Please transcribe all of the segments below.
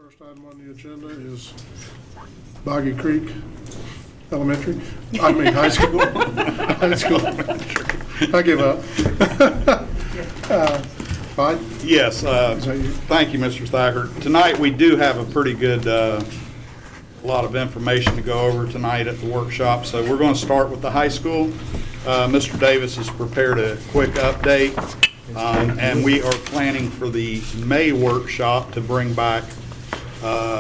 First item on the agenda is Boggy Creek Elementary. I mean high school. High school elementary. I give up. Fine? Yes. Thank you, Mr. Thacker. Tonight we do have a pretty good lot of information to go over tonight at the workshop. So we're going to start with the high school. Mr. Davis has prepared a quick update, and we are planning for the May workshop to bring back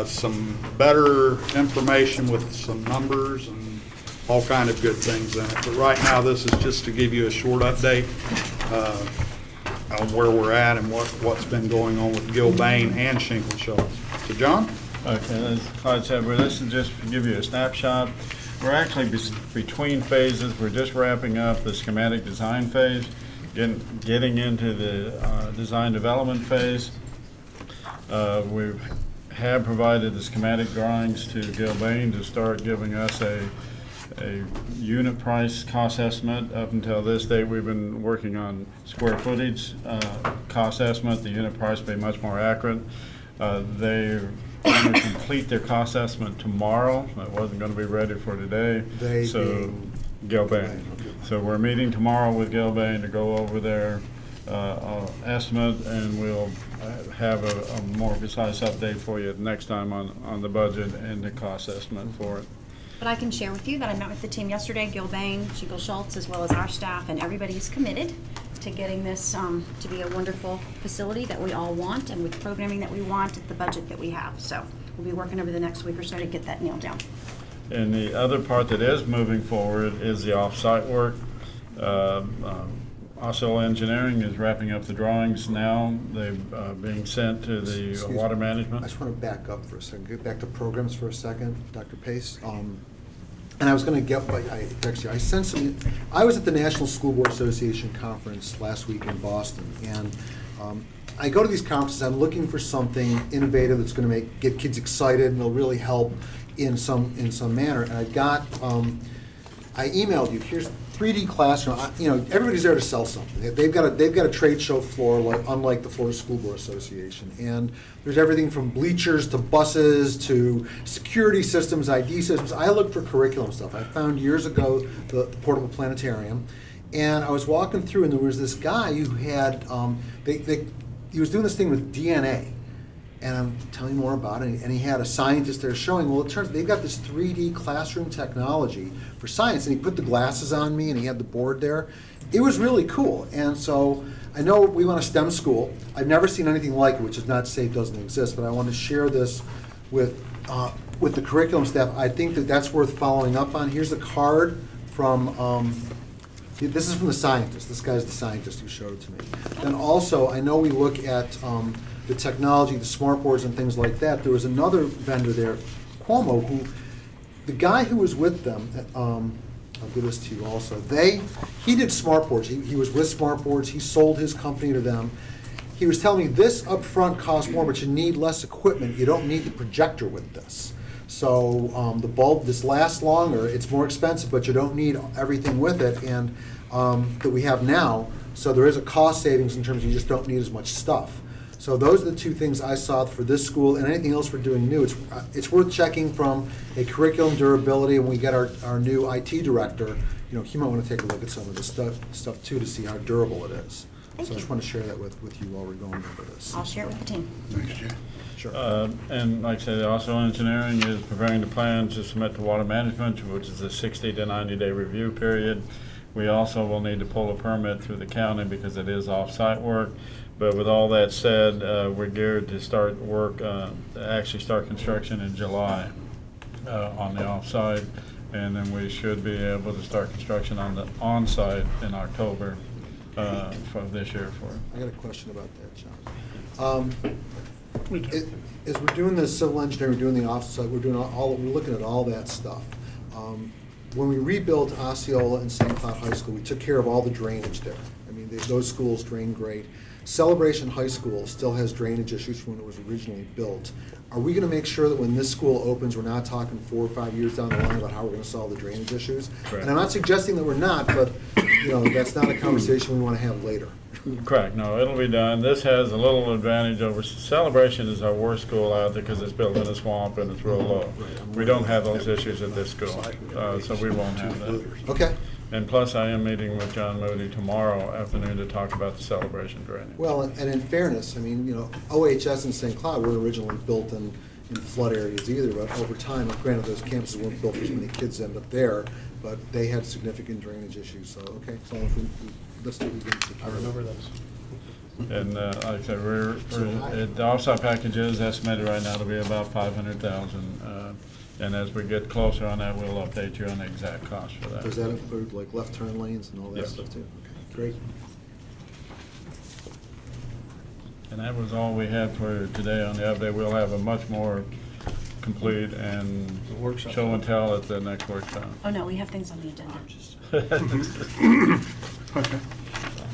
some better information with some numbers and all kind of good things in it. But right now, this is just to give you a short update on where we're at and what's been going on with Gilbane and Shinkle Schultz. So, John? Okay, as Clyde said, well, this is just to give you a snapshot. We're actually between phases. We're just wrapping up the schematic design phase, getting into the design development phase. We have provided the schematic drawings to Gilbane to start giving us a unit price cost estimate. Up until this date, we've been working on square footage cost estimate. The unit price will be much more accurate. They're going to complete their cost estimate tomorrow. It wasn't going to be ready for today. Gilbane. So we're meeting tomorrow with Gilbane to go over their estimate, and we'll have a more precise update for you next time on the budget and the cost estimate for it. But I can share with you that I met with the team yesterday, Gilbane, Shinkle Schultz, as well as our staff, and everybody's committed to getting this to be a wonderful facility that we all want, and with programming that we want at the budget that we have. So we'll be working over the next week or so to get that nailed down. And the other part that is moving forward is the off-site work. Osceola Engineering is wrapping up the drawings now. They're being sent to the water management. I just want to back up for a second, get back to programs for a second, Dr. Pace. And I was going to get what I text you. I was at the National School Board Association conference last week in Boston, and I go to these conferences. I'm looking for something innovative that's going to get kids excited and will really help in some manner. And I emailed you. Here's 3D classroom. Everybody's there to sell something. They've got a trade show floor, unlike the Florida School Board Association, and there's everything from bleachers to buses to security systems, ID systems. I looked for curriculum stuff. I found years ago the portable planetarium, and I was walking through, and there was this guy who had he was doing this thing with DNA. And I'm telling you more about it, and he had a scientist there showing, well, it turns out they've got this 3D classroom technology for science, and he put the glasses on me, and he had the board there. It was really cool, and so I know we want a STEM school. I've never seen anything like it, which is not to say it doesn't exist, but I want to share this with the curriculum staff. I think that's worth following up on. Here's a card from, this is from the scientist. This guy's the scientist who showed it to me. And also, I know we look at the technology, the smart boards and things like that. There was another vendor there, Cuomo, the guy who was with them, I'll give this to you also, he did smart boards. He was with smart boards. He sold his company to them. He was telling me this up front costs more, but you need less equipment. You don't need the projector with this. So the bulb, this lasts longer. It's more expensive, but you don't need everything with it, and that we have now. So there is a cost savings in terms of you just don't need as much stuff. So those are the two things I saw for this school, and anything else we're doing new. It's worth checking from a curriculum durability. When we get our new IT director, he might want to take a look at some of this stuff too to see how durable it is. I just want to share that with you while we're going over this. I'll share it with the team. Thanks, Jay. Sure. And like I said, also Engineering is preparing the plan to submit to water management, which is a 60 to 90-day review period. We also will need to pull a permit through the county because it is off-site work. But with all that said, we're geared to start work, actually start construction in July on the off-site, and then we should be able to start construction on the on-site in October for this year. I got a question about that, John. As we're doing the civil engineering, we're doing the off-site, we're looking at all that stuff. When we rebuilt Osceola and St. Cloud High School, we took care of all the drainage there. I mean, those schools drain great. Celebration High School still has drainage issues from when it was originally built. are we gonna make sure that when this school opens, we're not talking 4 or 5 years down the line about how we're gonna solve the drainage issues? Correct. And I'm not suggesting that we're not, but, that's not a conversation we wanna have later. Correct, no, it'll be done. This has a little advantage over, Celebration is our worst school out there because it's built in a swamp and it's real low. We don't have those issues at this school, so we won't have that. Okay. And plus, I am meeting with John Moody tomorrow afternoon to talk about the Celebration drainage. Well, and in fairness, I mean, OHS and St. Cloud weren't originally built in flood areas either, but over time, granted, those campuses weren't built, as many kids end up there, but they had significant drainage issues, so, okay, so let's do it again. I remember those. And like I said, the offsite package is estimated right now to be about 500,000. And as we get closer on that, we'll update you on the exact cost for that. Does that include like left turn lanes and all that Yes. stuff too? Okay, great. And that was all we had for today on the update. We'll have a much more complete and Workshop. show and tell at the next workshop. Oh, no, we have things on the agenda. Okay.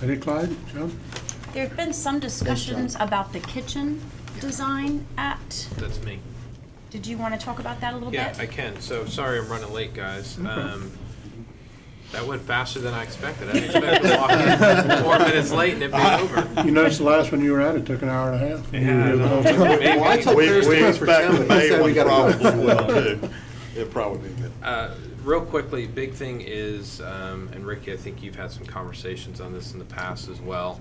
Any Clyde, John? There have been some discussions about the kitchen design at, That's me. did you want to talk about that a little bit? Yeah, I can. So sorry I'm running late, guys. That went faster than I expected. I didn't expect to walk in 4 minutes late and it'd be over. You noticed the last one you were at, it took an hour and a half. Yeah, You were the whole no. time. Maybe. Well, I told Chris to come for 10, but he said we gotta go. will too. It'll probably be good. Real quickly, big thing is, and Ricky, I think you've had some conversations on this in the past as well.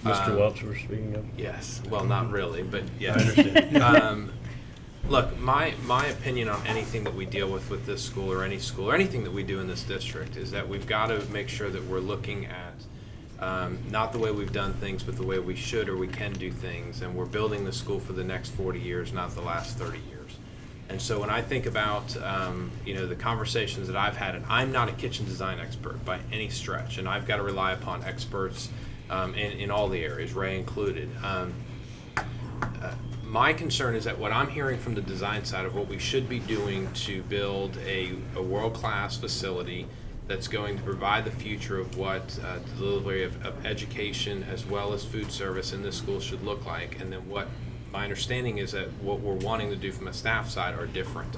Mr. Welch we're speaking of? Yes. Well, not really, but yes. I understand. Look, my opinion on anything that we deal with this school or any school or anything that we do in this district is that we've got to make sure that we're looking at not the way we've done things, but the way we should or we can do things. And we're building the school for the next 40 years, not the last 30 years. And so when I think about the conversations that I've had, and I'm not a kitchen design expert by any stretch, and I've got to rely upon experts in all the areas, Ray included. My concern is that what I'm hearing from the design side of what we should be doing to build a world-class facility that's going to provide the future of what the delivery of education as well as food service in this school should look like, and then what my understanding is that what we're wanting to do from a staff side are different.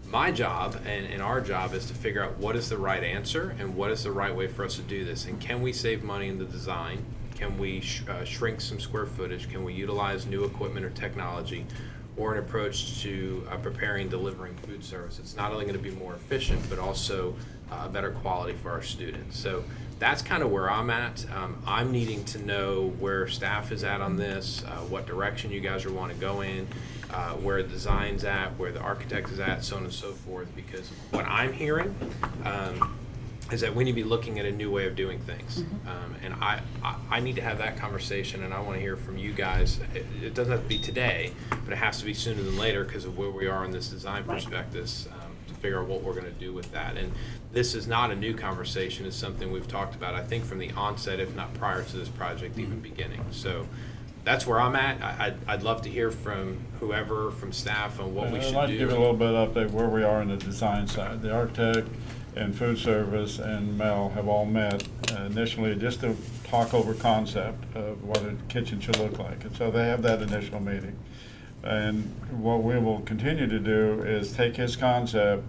My job and our job is to figure out what is the right answer and what is the right way for us to do this, and can we save money in the design? Can we shrink some square footage? Can we utilize new equipment or technology, or an approach to preparing and delivering food service? It's not only going to be more efficient, but also a better quality for our students. So that's kind of where I'm at. I'm needing to know where staff is at on this, what direction you guys are want to go in, where the design's at, where the architect is at, so on and so forth, because what I'm hearing is that we need to be looking at a new way of doing things. And I need to have that conversation, and I want to hear from you guys. It doesn't have to be today, but it has to be sooner than later because of where we are in this design perspectives to figure out what we're going to do with that. And this is not a new conversation. It's something we've talked about, I think, from the onset, if not prior to this project even beginning. So that's where I'm at. I'd love to hear from whoever, from staff, on what we should do. I'd like to give a little bit of update where we are in the design side. The architect and food service and Mel have all met initially just to talk over concept of what a kitchen should look like. And so they have that initial meeting. And what we will continue to do is take his concept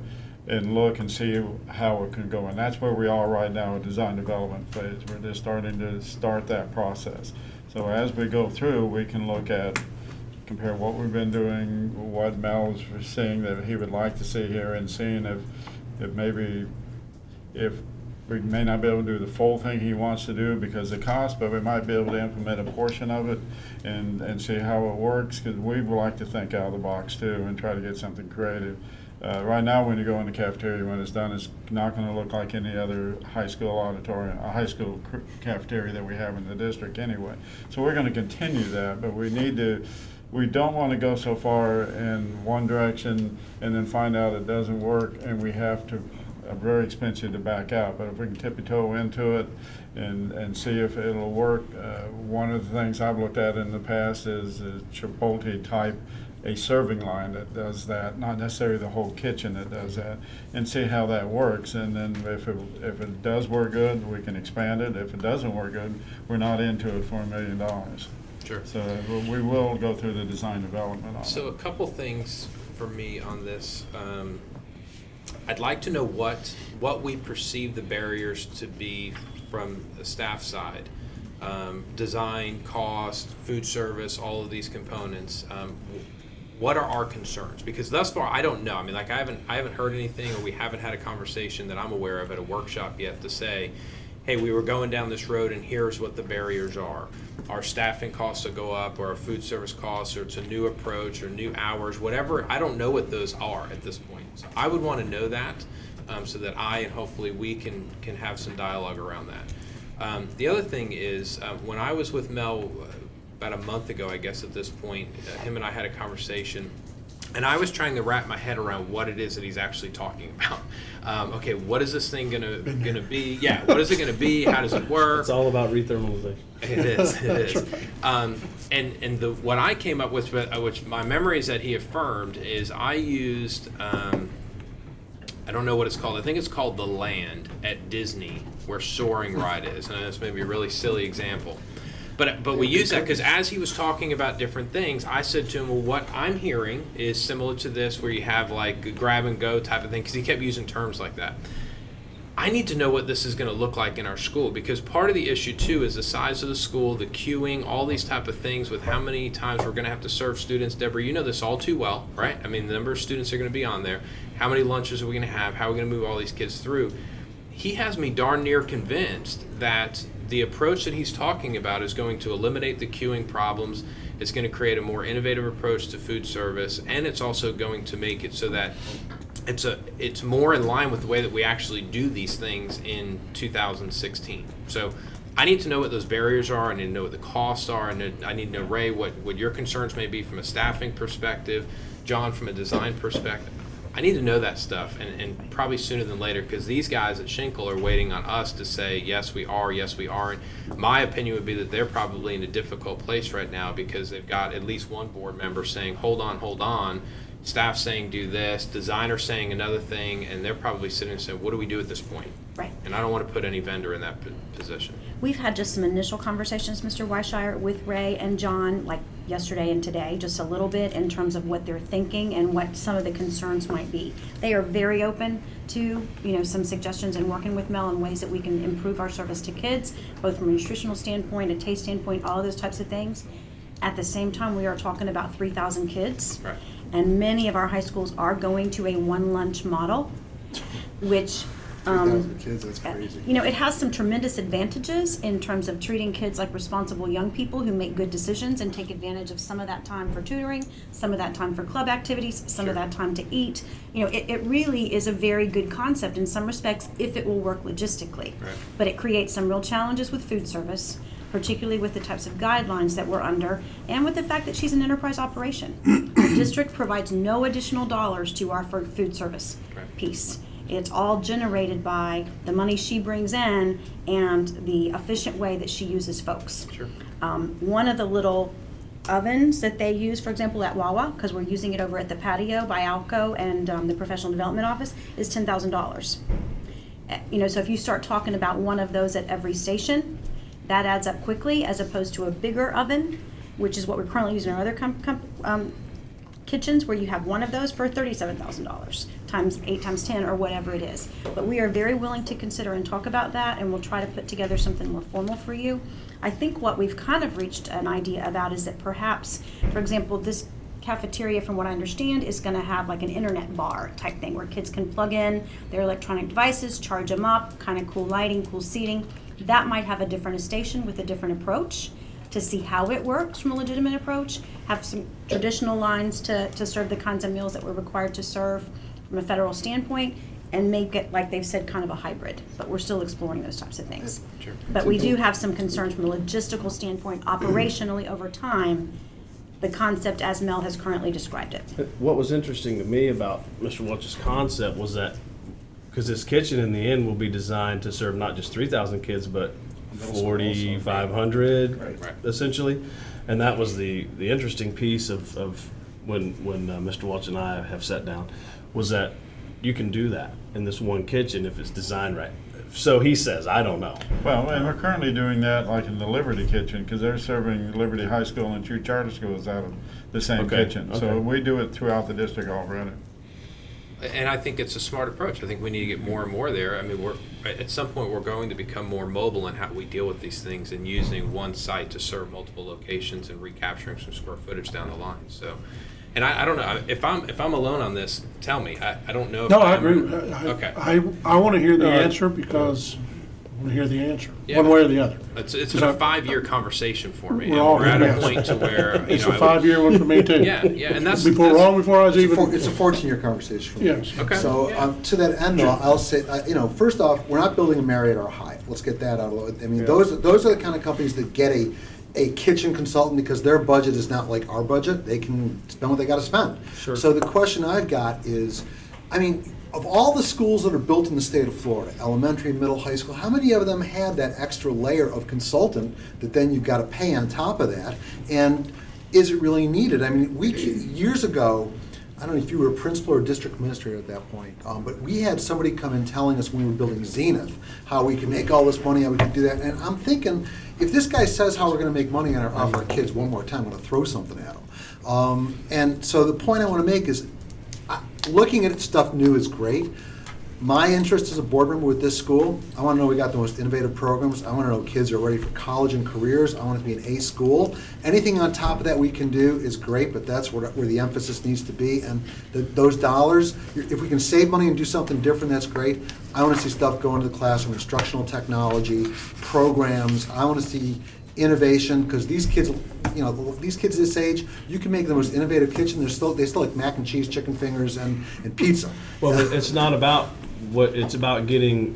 and look and see how it can go. And that's where we are right now, a design development phase. We're just starting to start that process. So as we go through, we can look at, compare what we've been doing, what Mel's seeing that he would like to see here, and seeing if maybe if we may not be able to do the full thing he wants to do because of cost, but we might be able to implement a portion of it and see how it works, because we would like to think out of the box too and try to get something creative. Right now, when you go in the cafeteria, when it's done, it's not going to look like any other high school auditorium, a high school cafeteria that we have in the district anyway. So we're going to continue that, but we don't want to go so far in one direction and then find out it doesn't work and we have to, very expensive to back out. But if we can tippy-toe into it and see if it'll work, one of the things I've looked at in the past is a Chipotle type, a serving line that does that, not necessarily the whole kitchen that does that, and see how that works. And then if it does work good, we can expand it. If it doesn't work good, we're not into it for $1 million. Sure. So we will go through the design development on it. So a couple things for me on this. I'd like to know what we perceive the barriers to be from the staff side. Design, cost, food service, all of these components. What are our concerns? Because thus far, I don't know. I mean, like I haven't heard anything, or we haven't had a conversation that I'm aware of at a workshop yet to say, hey, we were going down this road and here's what the barriers are. Our staffing costs will go up, or our food service costs, or it's a new approach, or new hours, whatever. I don't know what those are at this point. So I would want to know that so that I and hopefully we can have some dialogue around that. The other thing is when I was with Mel about a month ago, I guess at this point, him and I had a conversation. And I was trying to wrap my head around what it is that he's actually talking about. Okay, what is this thing gonna be? Yeah, what is it gonna be? How does it work? It's all about rethermalization. It is. It is. And what I came up with, which my memory is that he affirmed, is I used I don't know what it's called. I think it's called the Land at Disney, where Soaring Ride is. And that's maybe a really silly example. But we use that because as he was talking about different things, I said to him, well, what I'm hearing is similar to this, where you have like a grab and go type of thing, because he kept using terms like that. I need to know what this is going to look like in our school, because part of the issue too is the size of the school, the queuing, all these type of things with how many times we're going to have to serve students. Deborah, you know this all too well, right? I mean, the number of students are going to be on there. How many lunches are we going to have? How are we going to move all these kids through? He has me darn near convinced that the approach that he's talking about is going to eliminate the queuing problems. It's going to create a more innovative approach to food service, and it's also going to make it so that it's more in line with the way that we actually do these things in 2016. So I need to know what those barriers are. I need to know what the costs are, and I need to know, Ray, what your concerns may be from a staffing perspective, John from a design perspective. I need to know that stuff, and probably sooner than later, because these guys at Schinkel are waiting on us to say, yes, we are, yes, we aren't. My opinion would be that they're probably in a difficult place right now because they've got at least one board member saying, hold on, staff saying do this, designer saying another thing, and they're probably sitting and saying, what do we do at this point? Right. And I don't want to put any vendor in that position. We've had just some initial conversations, Mr. Weishire, with Ray and John, like yesterday and today, just a little bit in terms of what they're thinking and what some of the concerns might be. They are very open to, some suggestions and working with Mel in ways that we can improve our service to kids, both from a nutritional standpoint, a taste standpoint, all of those types of things. At the same time, we are talking about 3,000 kids. Right. And many of our high schools are going to a one lunch model, which 3,000 kids, that's crazy. it has some tremendous advantages in terms of treating kids like responsible young people who make good decisions and take advantage of some of that time for tutoring, some of that time for club activities, some of that time to eat. It really is a very good concept in some respects if it will work logistically. Right. But it creates some real challenges with food service, particularly with the types of guidelines that we're under, and with the fact that she's an enterprise operation. The district provides no additional dollars to our food service piece. It's all generated by the money she brings in and the efficient way that she uses folks. Sure. One of the little ovens that they use, for example, at Wawa, because we're using it over at the patio by Alco and the professional development office, is $10,000. So if you start talking about one of those at every station, that adds up quickly, as opposed to a bigger oven, which is what we're currently using in our other kitchens, where you have one of those for $37,000 times 8 times 10 or whatever it is. But we are very willing to consider and talk about that, and we'll try to put together something more formal for you. I think what we've kind of reached an idea about is that perhaps, for example, this cafeteria, from what I understand, is going to have like an internet bar type thing where kids can plug in their electronic devices, charge them up, kind of cool lighting, cool seating. That might have a different station with a different approach to see how it works from a legitimate approach, have some traditional lines to serve the kinds of meals that we're required to serve from a federal standpoint, and make it, like they've said, kind of a hybrid. But we're still exploring those types of things. Sure. But we do have some concerns from a logistical standpoint, operationally over time, the concept as Mel has currently described it. What was interesting to me about Mr. Welch's concept was that, because this kitchen in the end will be designed to serve not just 3,000 kids, but 4,500 Right. essentially. And that was the interesting piece of when Mr. Welch and I have sat down, was that you can do that in this one kitchen if it's designed right. so he says, I don't know. Well, and we're currently doing that like in the Liberty Kitchen, because they're serving Liberty High School and two charter schools out of the same Okay, kitchen. okay. So we do it throughout the district already. And I think it's a smart approach. I think we need to get more and more there. I mean, at some point we're going to become more mobile in how we deal with these things and using one site to serve multiple locations and recapturing some square footage down the line. So, and I don't know if I'm alone on this. Tell me. I don't know. If No, I am. agree. Okay. I want to hear the All right. answer because I want to hear the answer, Yeah. one way or the other. It's been a 5-year conversation for me. We're And all we're at a yes. point to where It's I a would- 5-year one for me too. Yeah, and that's Long before I was even. It's a 14-year conversation for me. Yes. Okay. So Yeah. to that end, though, I'll say, first off, we're not building a Marriott or a Hyatt. Let's get that out of the way. I mean, those are the kind of companies that get a kitchen consultant because their budget is not like our budget. They can spend what they got to spend. Sure. So the question I've got is, I mean, of all the schools that are built in the state of Florida, elementary, middle, high school, how many of them had that extra layer of consultant that then you've got to pay on top of that? And is it really needed? I mean, years ago, I don't know if you were a principal or district administrator at that point, but we had somebody come in telling us when we were building Zenith how we could make all this money, how we could do that. And I'm thinking, if this guy says how we're going to make money off our kids one more time, I'm going to throw something at him. And so the point I want to make is, looking at stuff new is great. My interest as a board member with this school, I want to know we got the most innovative programs. I want to know kids are ready for college and careers. I want it to be an A school. Anything on top of that we can do is great, but that's where the emphasis needs to be. And those dollars, if we can save money and do something different, that's great. I want to see stuff go into the classroom, instructional technology, programs. I want to see innovation, because these kids, these kids this age, you can make the most innovative kitchen. They still like mac and cheese, chicken fingers, and pizza. Well, it's not about what it's about getting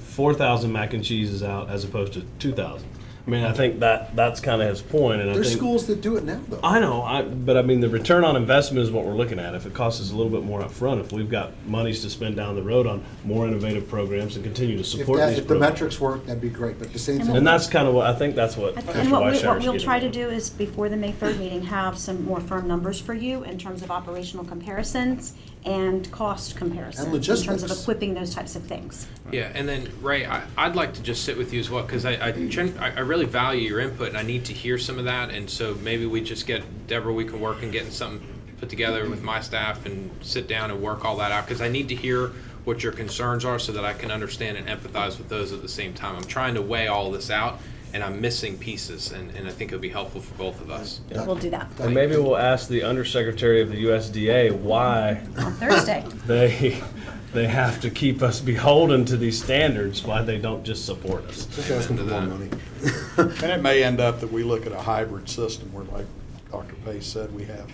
4,000 mac and cheeses out as opposed to 2,000. I mean, I think that's kind of his point, and I There's think schools that do it now, though. I know, but I mean, the return on investment is what we're looking at. If it costs us a little bit more up front, if we've got monies to spend down the road on more innovative programs and continue to support these If the programs. metrics work, that'd be great, but at the same time. And that's kind of what, I think that's what And Mr. what Weishaber's we'll getting try to at. do is, before the May 3rd meeting, have some more firm numbers for you in terms of operational comparisons and cost comparisons. And In terms of logistics. equipping those types of things. Yeah, and then Ray, I'd like to just sit with you as well because I really value your input and I need to hear some of that. And so maybe we just get Deborah. We can work on getting something put together with my staff and sit down and work all that out because I need to hear what your concerns are so that I can understand and empathize with those at the same time. I'm trying to weigh all this out and I'm missing pieces, and I think it'll be helpful for both of us. We'll do that And maybe we'll ask the Undersecretary of the USDA why on Thursday. they have to keep us beholden to these standards, why they don't just support us. Just asking for more Amen money. And it may end up that we look at a hybrid system where, like Dr. Pace said, we have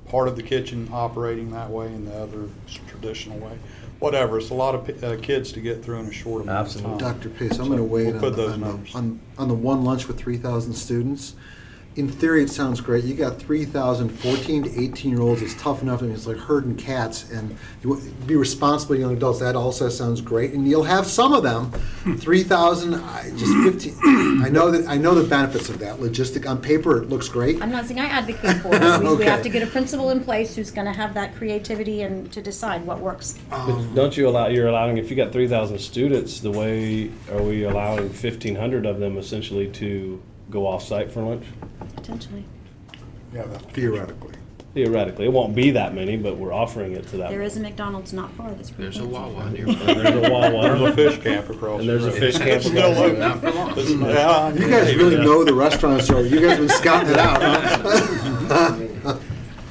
part of the kitchen operating that way and the other traditional way. Whatever, it's a lot of kids to get through in a short amount of time. Absolutely. Dr. Pace, I'm going to weigh in We'll put those on numbers. the one lunch with 3,000 students. In theory, it sounds great. You got 3,000 14 to 18-year-olds. It's tough enough. I mean, it's like herding cats. And be responsible young adults. That also sounds great. And you'll have some of them. 3,000, just 15. I know the benefits of that. Logistic on paper, it looks great. I'm not saying I advocate for it. We Okay. have to get a principal in place who's going to have that creativity and to decide what works. But don't you you're allowing, if you got 3,000 students, are we allowing 1,500 of them essentially to go off-site for lunch? Potentially. Yeah, that's Theoretically. Theoretically, it won't be that many, but we're offering it to that. There is a McDonald's not far that's pretty There's a fancy. Wawa near. And there's a Wawa. There's a fish camp across. And there's the a road. fish camp It's still across the open. Not for long. Yeah, You guys really know the restaurants, so you guys have been scouting it out. Huh?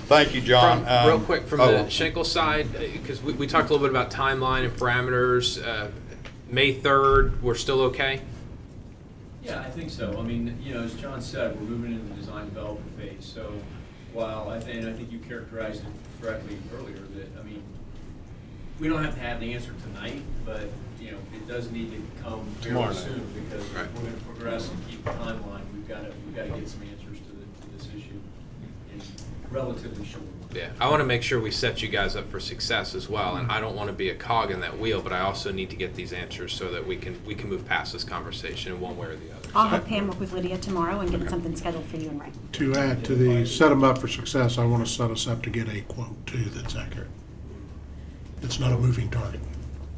Thank you, John. Real quick, from oh, the Schenkel side, because we talked a little bit about timeline and parameters. May 3rd, we're still okay? Yeah, I think so. I mean, as John said, we're moving into the design development phase. So while I think you characterized it correctly earlier, that, I mean, we don't have to have the answer tonight, but, it does need to come Tomorrow fairly night. soon because if Right. we're going to progress and keep the timeline, we've got to get some answers to this issue in relatively short. Yeah, I want to make sure we set you guys up for success as well, and I don't want to be a cog in that wheel, but I also need to get these answers so that we can move past this conversation in one way or the other. I'll have Pam work with Lydia tomorrow and get something scheduled for you and Ray. To add to the set them up for success, I want to set us up to get a quote too that's accurate. It's not a moving target.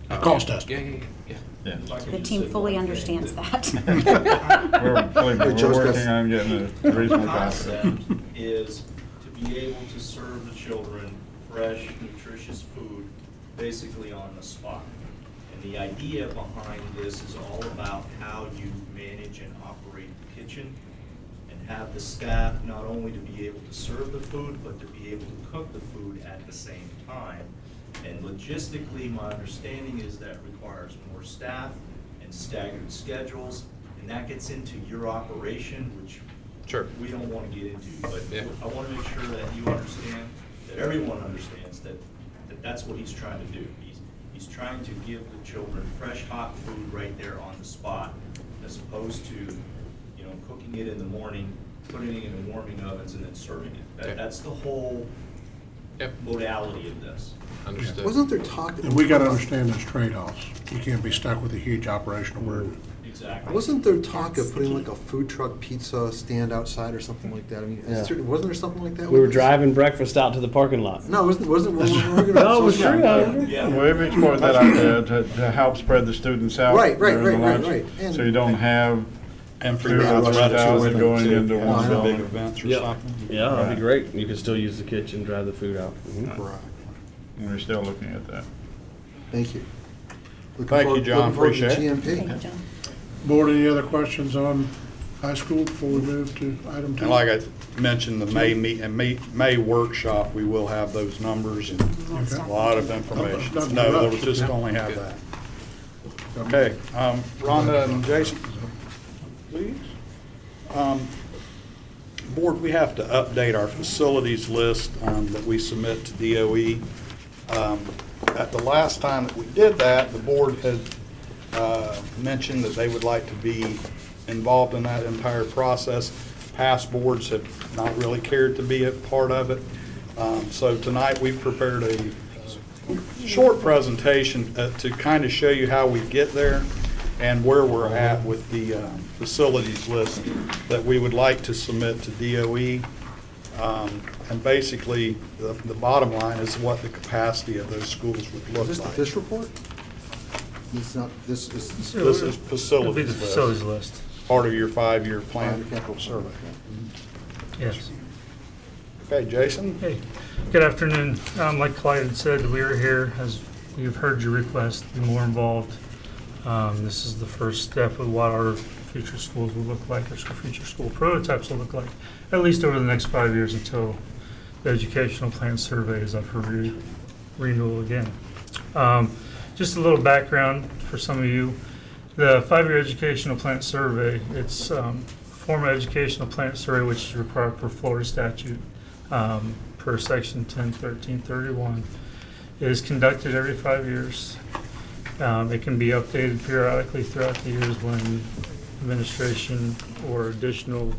A cost estimate. Yeah. Yeah. The team fully understands that. We're Joe's got- working on getting a reasonable cost. Concept is to be able to serve the children fresh, nutritious food, basically on the spot. And the idea behind this is all about how you manage and operate the kitchen and have the staff not only to be able to serve the food, but to be able to cook the food at the same time. And logistically, my understanding is that requires more staff and staggered schedules, and that gets into your operation, which Sure. we don't want to get into, but Yeah. I want to make sure that you understand, that everyone understands that that's what he's trying to do. He's trying to give the children fresh, hot food right there on the spot, as opposed to, you know, cooking it in the morning, putting it in the warming ovens, and then serving it. Okay. That's the whole Yep. modality of this. Understood. Wasn't there talk? And we got to understand those trade-offs. You can't be stuck with a huge operational burden. Exactly. Wasn't there talk of putting like a food truck pizza stand outside or something like that? I mean, wasn't there something like that? We were with this? driving breakfast out to the parking lot. No, wasn't we're working No, on it was social- true. Yeah. We've explored that out there to help spread the students out. Right, right, during the right, right, lunch, right. And- So you don't have And for Two your or three athletics thousand equipment going too, into if one there's big building. events or Yeah, something. yeah, that'd Right. be great. You could still use the kitchen, drive the food out. Mhm. Right. and we're still looking at that. Thank you. Looking Thank you, forward- John. looking forward to Appreciate it. GMP. Thank you, John. Board, any other questions on high school before we move to item 2? And like I mentioned, the May workshop, we will have those numbers and a lot of information. Nothing No, to we'll rush. just Yeah. only have that. Okay, Rhonda and Jason, please. Board, we have to update our facilities list that we submit to DOE. At the last time that we did that, the board had mentioned that they would like to be involved in that entire process. Past boards have not really cared to be a part of it. So tonight, we've prepared a short presentation to kind of show you how we get there and where we're at with the facilities list that we would like to submit to DOE. And basically, the bottom line is what the capacity of those schools would Is look this the like. fish report? It's not, this is. This is It'll be facilities the facilities list, list, part of your 5-year plan Capital survey. yes. Okay, Jason? Hey, good afternoon. Like Clyde had said, we are here, as you've heard your request, to be more involved. This is the first step of what our future schools will look like, or future school prototypes will look like, at least over the next 5 years until the educational plan survey is up for renewal again. Just a little background for some of you. The 5-year educational plan survey, it's a form of educational plan survey which is required per Florida statute per section 101331. It is conducted every 5 years. It can be updated periodically throughout the years when administration or additional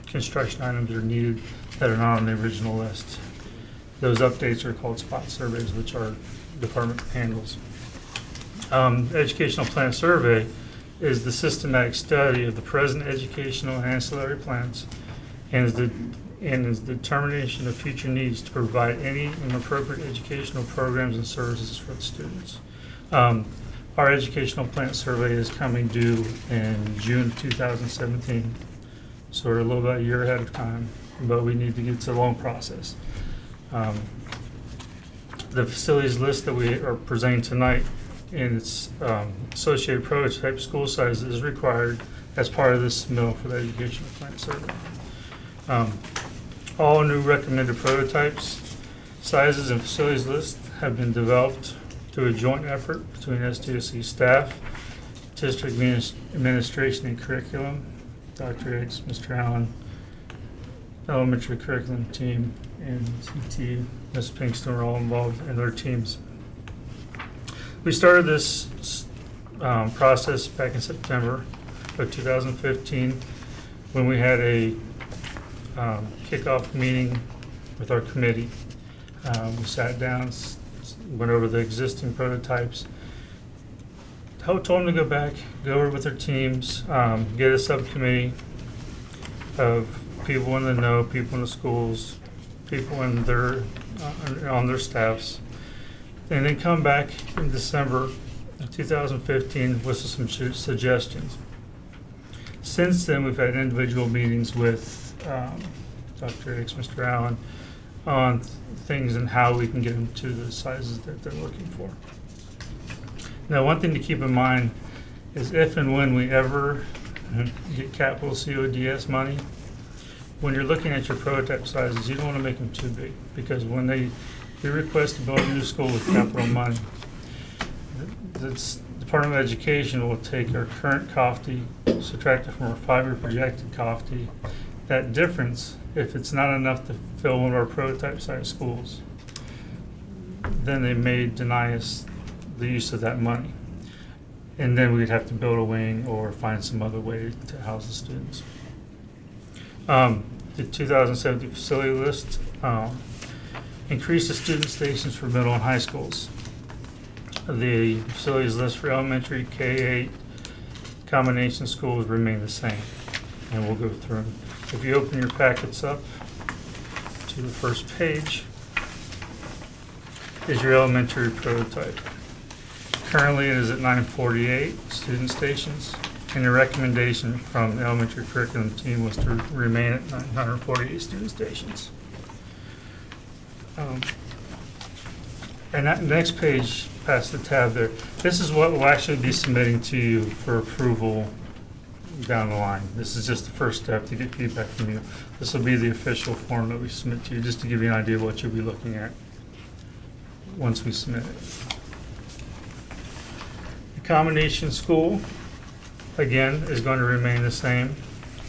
construction items are needed that are not on the original list. Those updates are called spot surveys, which our department handles. Educational plan survey is the systematic study of the present educational and ancillary plans and is the determination of future needs to provide any and appropriate educational programs and services for the students. Our educational plan survey is coming due in June 2017, so we're a little bit a year ahead of time, but we need to get to a long process. The facilities list that we are presenting tonight and its associated prototype school size is required as part of this submittal for the educational plan survey. All new recommended prototypes, sizes, and facilities lists have been developed through a joint effort between SDOC staff, district administration and curriculum, Dr. Hicks, Mr. Allen, elementary curriculum team, and CT, Ms. Pinkston are all involved in their teams. We started this process back in September of 2015 when we had a kickoff meeting with our committee. We sat down, went over the existing prototypes, told them to go back, go over with their teams, get a subcommittee of people in the know, people in the schools, people in their on their staffs, And then come back in December of 2015 with some suggestions. Since then, we've had individual meetings with Dr. Hicks, Mr. Allen, on things and how we can get them to the sizes that they're looking for. Now, one thing to keep in mind is if and when we ever get capital CODS money, when you're looking at your prototype sizes, you don't want to make them too big, because when we request to build a new school with capital money, the Department of Education will take our current COFTI, subtract it from our 5-year projected COFTI. That difference, if it's not enough to fill one of our prototype size schools, then they may deny us the use of that money. And then we'd have to build a wing or find some other way to house the students. The 2017 facility list increased the student stations for middle and high schools. The facilities list for elementary, K-8, combination schools remain the same, and we'll go through them. If you open your packets up to the first page, is your elementary prototype. Currently, it is at 948 student stations, and your recommendation from the elementary curriculum team was to remain at 948 student stations. And that next page, past the tab there, this is what we'll actually be submitting to you for approval down the line. This is just the first step to get feedback from you. This will be the official form that we submit to you, just to give you an idea of what you'll be looking at once we submit it. The combination school, again, is going to remain the same.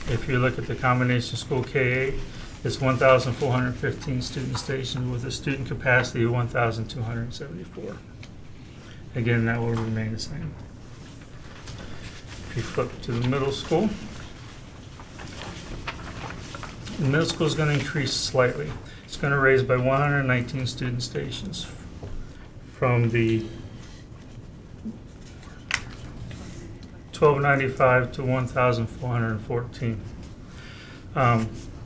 If you look at the combination school K-8, it's 1,415 student stations with a student capacity of 1,274. Again, that will remain the same. If you flip to the middle school, the middle school is going to increase slightly. It's going to raise by 119 student stations from the 1,295 to 1,414.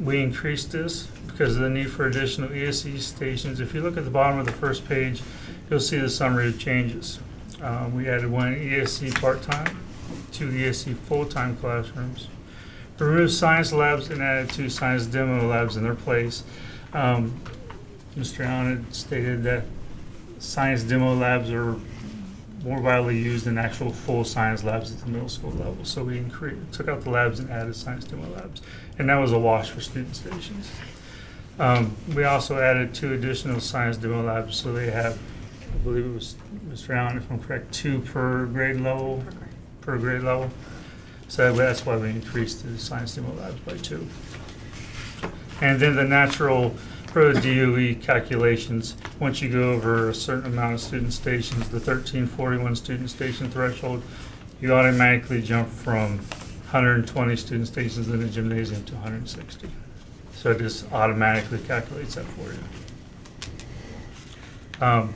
We increased this because of the need for additional ESE stations. If you look at the bottom of the first page, you'll see the summary of changes. We added 1 ESE part-time, 2 ESE full-time classrooms, removed science labs and added 2 science demo labs in their place. Mr. Allen had stated that science demo labs are more widely used than actual full science labs at the middle school level. So we took out the labs and added science demo labs. And that was a wash for student stations. We also added 2 additional science demo labs. So they have, I believe it was, Mr. Allen, if I'm correct, 2 per grade level. So that's why we increased the science demo labs by 2. And then the natural pro DOE calculations, once you go over a certain amount of student stations, the 1341 student station threshold, you automatically jump from 120 student stations in the gymnasium to 160. So it just automatically calculates that for you.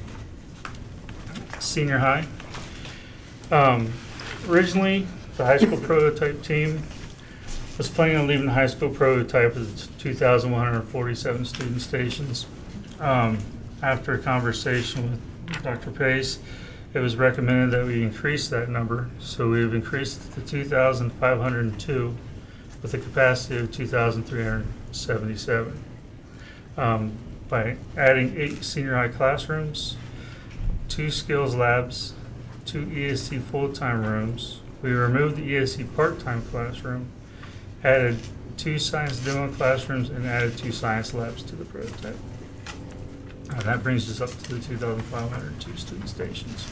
Senior high. Originally, the high school prototype team was planning on leaving the high school prototype with 2,147 student stations. After a conversation with Dr. Pace, it was recommended that we increase that number. So we've increased it to 2,502 with a capacity of 2,377. By adding 8 senior high classrooms, 2 skills labs, 2 ESC full-time rooms. We removed the ESC part-time classroom, added 2 science demo classrooms, and added 2 science labs to the prototype. That brings us up to the 2,502 student stations.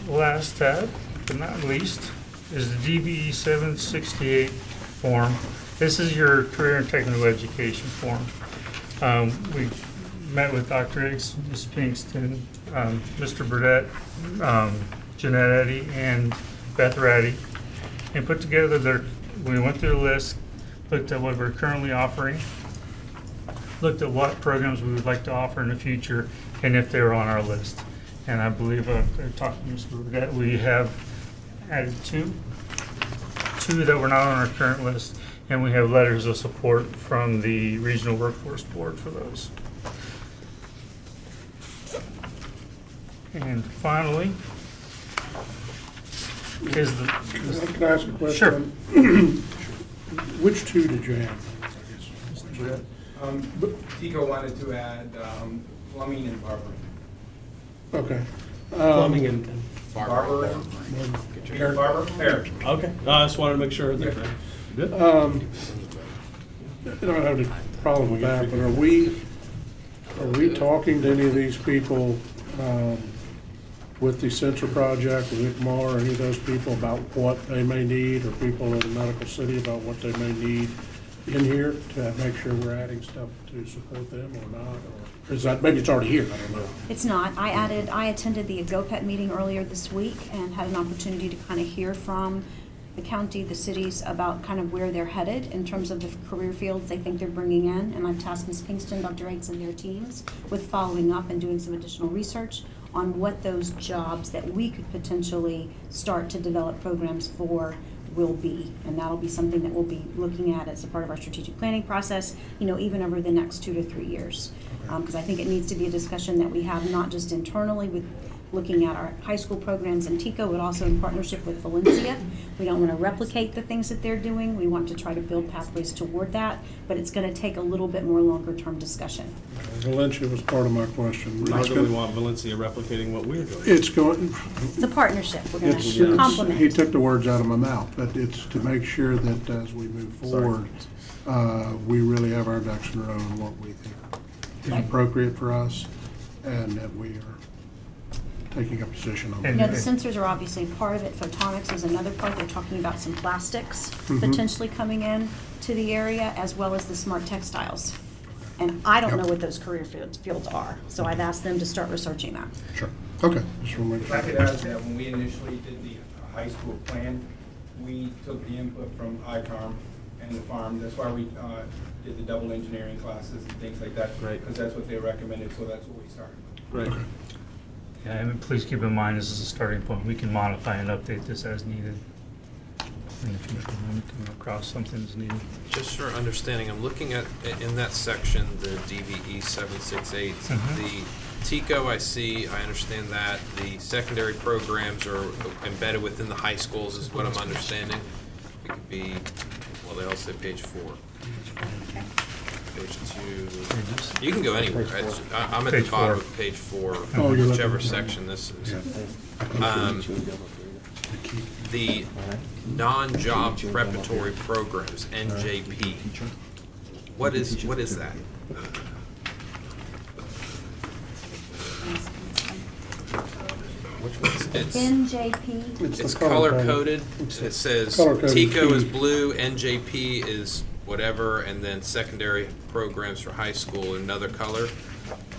Last tab, but not least, is the DBE 768 form. This is your career and technical education form. We met with Dr. Hicks, Ms. Pinkston, Mr. Burdett, Jeanette Eddy, and Beth Ratty, and put together we went through the list, looked at what we're currently offering, looked at what programs we would like to offer in the future, and if they were on our list. And I believe I talked to Mr. Burdett, we have added 2 that were not on our current list, and we have letters of support from the Regional Workforce Board for those. And finally, is the, Can I ask a question? Sure. Which two did you add? I guess. Tico wanted to add plumbing and barbering. Okay. Plumbing and, Barbering? Hair barber? Hair. okay. I just wanted to make sure. That, good. I don't have any problem with that, but are we talking to any of these people with the sensor project, with ICMAR, or any of those people about what they may need, or people in Medical City about what they may need in here to make sure we're adding stuff to support them or not? Or is that, maybe it's already here, I don't know. It's not. I attended the GoPet meeting earlier this week and had an opportunity to kind of hear from the county, the cities, about kind of where they're headed in terms of the career fields they think they're bringing in. And I've tasked Ms. Pinkston, Dr. Yates, and their teams with following up and doing some additional research on what those jobs that we could potentially start to develop programs for will be. And that'll be something that we'll be looking at as a part of our strategic planning process, you know, even over the next 2 to 3 years. Because I think it needs to be a discussion that we have not just internally with looking at our high school programs in TICO, but also in partnership with Valencia. We don't want to replicate the things that they're doing. We want to try to build pathways toward that, but it's going to take a little bit more longer term discussion. Valencia was part of my question. How do we want Valencia replicating what we're doing? It's going, It's a partnership. We're going it's, to complement. he took the words out of my mouth, but it's to make sure that as we move forward, we really have our ducks in a row on what we think is appropriate for us, and that we are taking a position on And- that. The sensors are obviously part of it. Photonics is another part. They're talking about some plastics Mhm. potentially coming in to the area, as well as the smart textiles. And I don't know Yep. what those career fields are, so I've asked them to start researching that. Sure. Okay. Just want to make If I sure. could add that, when we initially did the high school plan, we took the input from ICARM and the farm. That's why we did the double engineering classes and things like that. Right. Because that's what they recommended, so that's what we started with. Right. yeah, and please keep in mind, this is a starting point. We can modify and update this as needed. In the future, when we come across something that's needed. Just for understanding, I'm looking at, in that section, the DVE 768, Mhm. the TICO, I see, I understand that. The secondary programs are embedded within the high schools is what I'm understanding. It could be, well, they all say page 4. Page 2. You can go anywhere. I'm at the Page bottom 4. of page 4, Oh, you're whichever looking- section this is. Yeah. The non-job preparatory programs, NJP. What is that? It's NJP, the it's color color-coded. coded. It says Color-coded TICO is key. blue, NJP is whatever, and then secondary programs for high school in another color.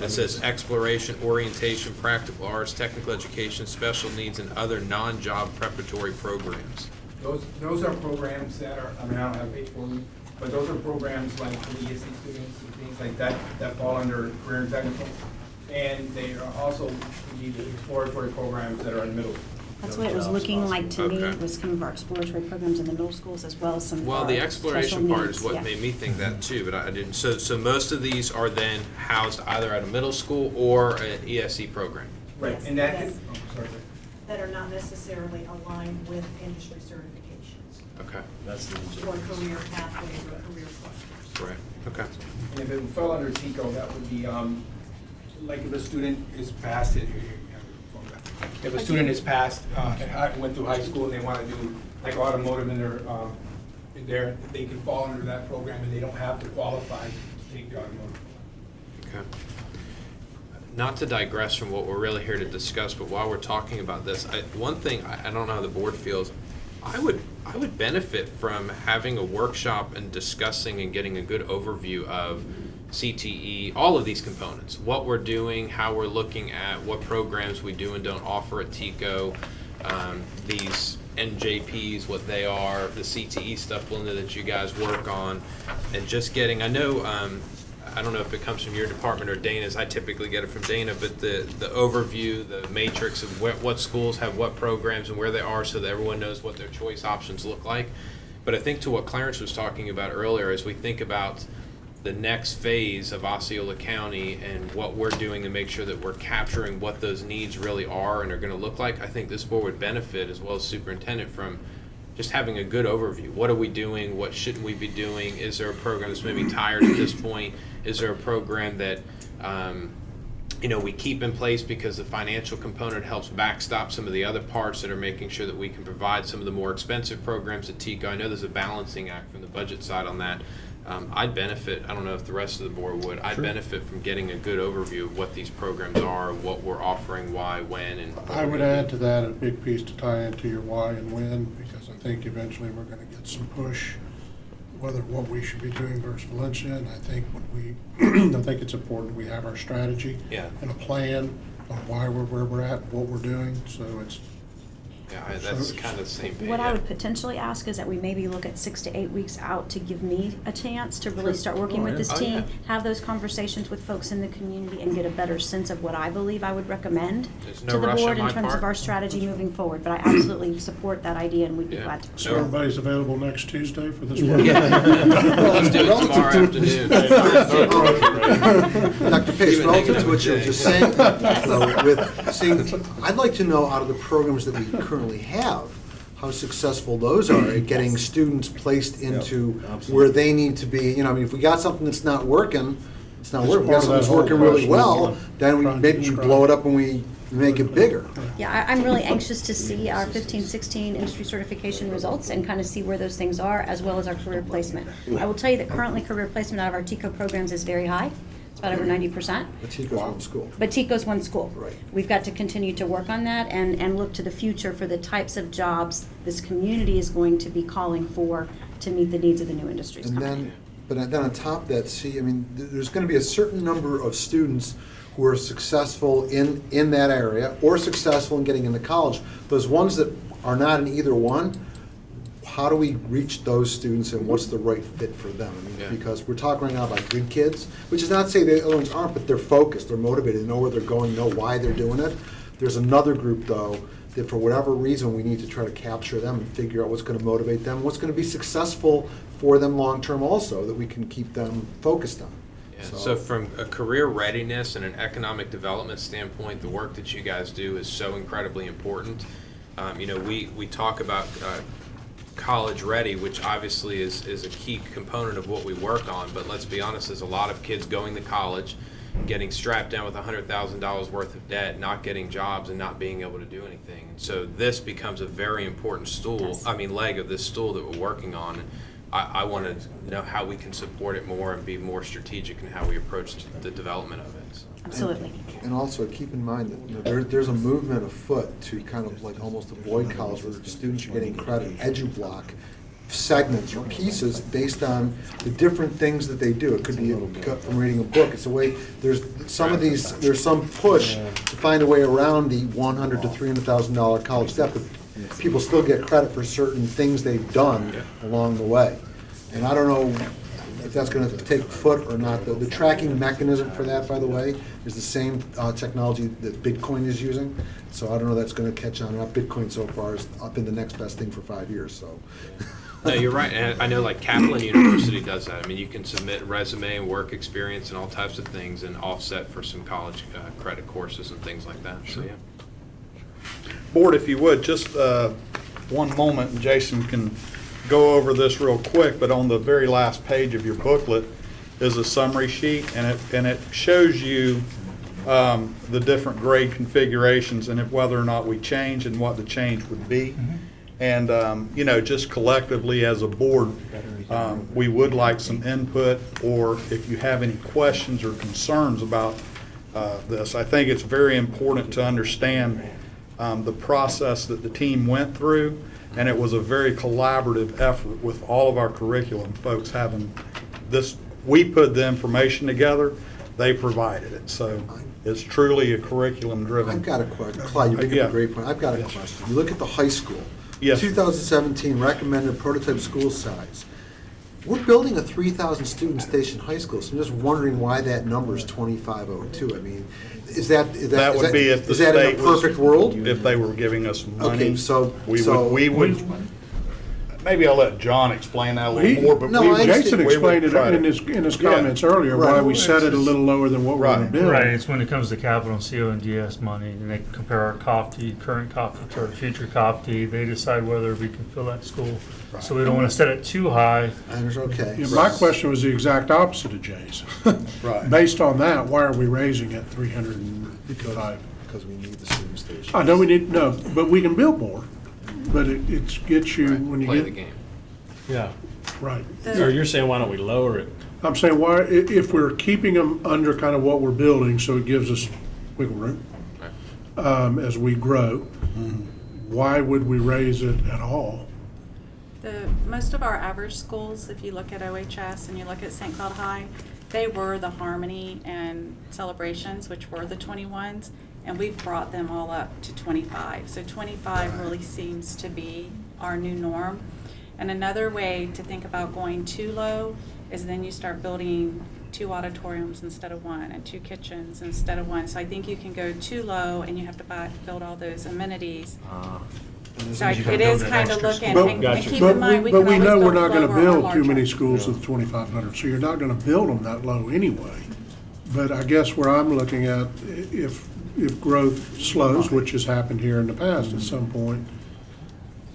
It says exploration, orientation, practical arts, technical education, special needs, and other non-job preparatory programs. Those are programs that are, I mean, I don't have page for you, but those are programs like for the ESC students and things like that, that fall under career and technical. And they are also the exploratory programs that are in middle. that's what it was looking like to me, Okay. was some of our exploratory programs in the middle schools, as well as some of Well, our the special exploration part needs, is what yeah. made me think that too, but I didn't. So most of these are then housed either at a middle school or an ESC program. Right, Yes, and that yes. is, oh, sorry. that are not necessarily aligned with industry certifications Okay, That's the or career pathways or career clusters. right, okay. And if it fell under TICO, that would be, like if a student is passed, if a student is passed, and went through high school and they want to do like automotive in their, they can fall under that program and they don't have to qualify to take the automotive. Okay. Not to digress from what we're really here to discuss, but while we're talking about this, one thing, I don't know how the board feels, I would benefit from having a workshop and discussing and getting a good overview of CTE, all of these components, what we're doing, how we're looking at what programs we do and don't offer at TICO, these NJPs, what they are, the CTE stuff, Belinda, that you guys work on, and just getting, I know, I don't know if it comes from your department or Dana's, I typically get it from Dana, but the overview, the matrix of what schools have what programs and where they are so that everyone knows what their choice options look like. But I think to what Clarence was talking about earlier, as we think about the next phase of Osceola County and what we're doing to make sure that we're capturing what those needs really are and are going to look like, I think this board would benefit, as well as superintendent, from just having a good overview. What are we doing? What shouldn't we be doing? Is there a program that's maybe tired at this point? Is there a program that we keep in place because the financial component helps backstop some of the other parts that are making sure that we can provide some of the more expensive programs at TICO? I know there's a balancing act from the budget side on that. I'd benefit, I don't know if the rest of the board would, I'd benefit from getting a good overview of what these programs are, what we're offering, why, when, and what I we're would gonna add do. to that a big piece to tie into your why and when, because I think eventually we're going to get some push, whether what we should be doing versus Valencia. And I think I think it's important we have our strategy and a plan on why we're where we're at, what we're doing. So it's That's kind of the same page. What I would potentially ask is that we maybe look at 6 to 8 weeks out to give me a chance to really start working with this team, have those conversations with folks in the community, and get a better sense of what I believe I would recommend There's no to the rush on board in my terms part. of our strategy moving forward. But I absolutely support that idea, and we'd be glad to. So everybody's available next Tuesday for this Yeah. workshop? Let's do it tomorrow afternoon. Dr. Pace, relative to what you were just saying, I'd like to know, out of the programs that we currently have, how successful those are at getting students placed into where they need to be. If we got something that's not working, it's not working. If we got something that's working really well, then maybe we blow it up and we make it bigger. Yeah, I'm really anxious to see our 15-16 industry certification results and kind of see where those things are, as well as our career placement. I will tell you that currently career placement out of our TICO programs is very high. It's about over 90%. But TICO's one school. But TICO's one school. Right. We've got to continue to work on that and look to the future for the types of jobs this community is going to be calling for to meet the needs of the new industries. But then on top of that, there's going to be a certain number of students who are successful in that area or successful in getting into college. Those ones that are not in either one, how do we reach those students and what's the right fit for them? Because we're talking right now about good kids, which is not to say the other ones aren't, but they're focused, they're motivated, they know where they're going, know why they're doing it. There's another group, though, that for whatever reason, we need to try to capture them and figure out what's going to motivate them, what's going to be successful for them long-term also, that we can keep them focused on. Yeah, so from a career readiness and an economic development standpoint, the work that you guys do is so incredibly important. We talk about college ready, which obviously is a key component of what we work on, but let's be honest, there's a lot of kids going to college, getting strapped down with $100,000 worth of debt, not getting jobs, and not being able to do anything. And so this becomes a very important leg of this stool that we're working on. I want to know how we can support it more and be more strategic in how we approach the development of it. So. Absolutely. And also keep in mind that there's a movement afoot to kind of like almost avoid college, where students are getting credit edu-block segments or pieces based on the different things that they do. It could be from reading a book. It's a way, there's some push to find a way around the $100,000 to $300,000 college debt, but people still get credit for certain things they've done along the way. And I don't know if that's going to take foot or not. The tracking mechanism for that, by the way, is the same technology that Bitcoin is using. So I don't know if that's going to catch on. Bitcoin so far is up in the next best thing for 5 years. So. No, you're right. And I know like Kaplan University does that. I mean, you can submit resume and work experience and all types of things and offset for some college credit courses and things like that. So, yeah. Board, if you would, just one moment, and Jason can go over this real quick, but on the very last page of your booklet is a summary sheet, and it shows you the different grade configurations and whether or not we change and what the change would be. And, just collectively as a board, we would like some input, or if you have any questions or concerns about this. I think it's very important to understand the process that the team went through, and it was a very collaborative effort with all of our curriculum folks having this. We put the information together, they provided it. So it's truly a curriculum-driven. I've got a question. Clyde, you bring up a great point. I've got a question. You look at the high school. Yes. 2017 recommended prototype school size. We're building a 3,000 student station high school, so I'm just wondering why that number is 2,502. I mean, is that would be if the is that in a state was- perfect world? If they were giving us money. Okay, so we would maybe I'll let John explain that a little He- more, but No, we I would- understand. Jason we would explained it try to- in his Yeah. comments earlier, why Right. we set it a little lower than what we're gonna Right. build. Right, it's when it comes to capital and CO and DS money, and they compare our COFT, current COFT to our future COFT, they decide whether we can fill that school. So we don't want to set it too high. I understand, okay. Yeah, my question was the exact opposite of Jay's. Right. Based on that, why are we raising it 355? Because we need the student station. I know we need, no, but we can build more, but it gets you, when you Play the get, game. Yeah. right. Or you're saying, why don't we lower it? I'm saying, why, if we're keeping them under kind of what we're building, so it gives us wiggle room as we grow, why would we raise it at all? Most of our average schools, if you look at OHS and you look at St. Cloud High, they were the Harmony and Celebrations, which were the 21s, and we've brought them all up to 25. So 25 really seems to be our new norm. And another way to think about going too low is then you start building 2 auditoriums instead of 1 and 2 kitchens instead of 1. So I think you can go too low and you have to build all those amenities. So it is kind of looking, and keep in mind, we can But we always know we're build not gonna lower or build too many larger. schools with 2,500, so you're not gonna build them that low anyway. But I guess where I'm looking at, if growth slows, which has happened here in the past at some point,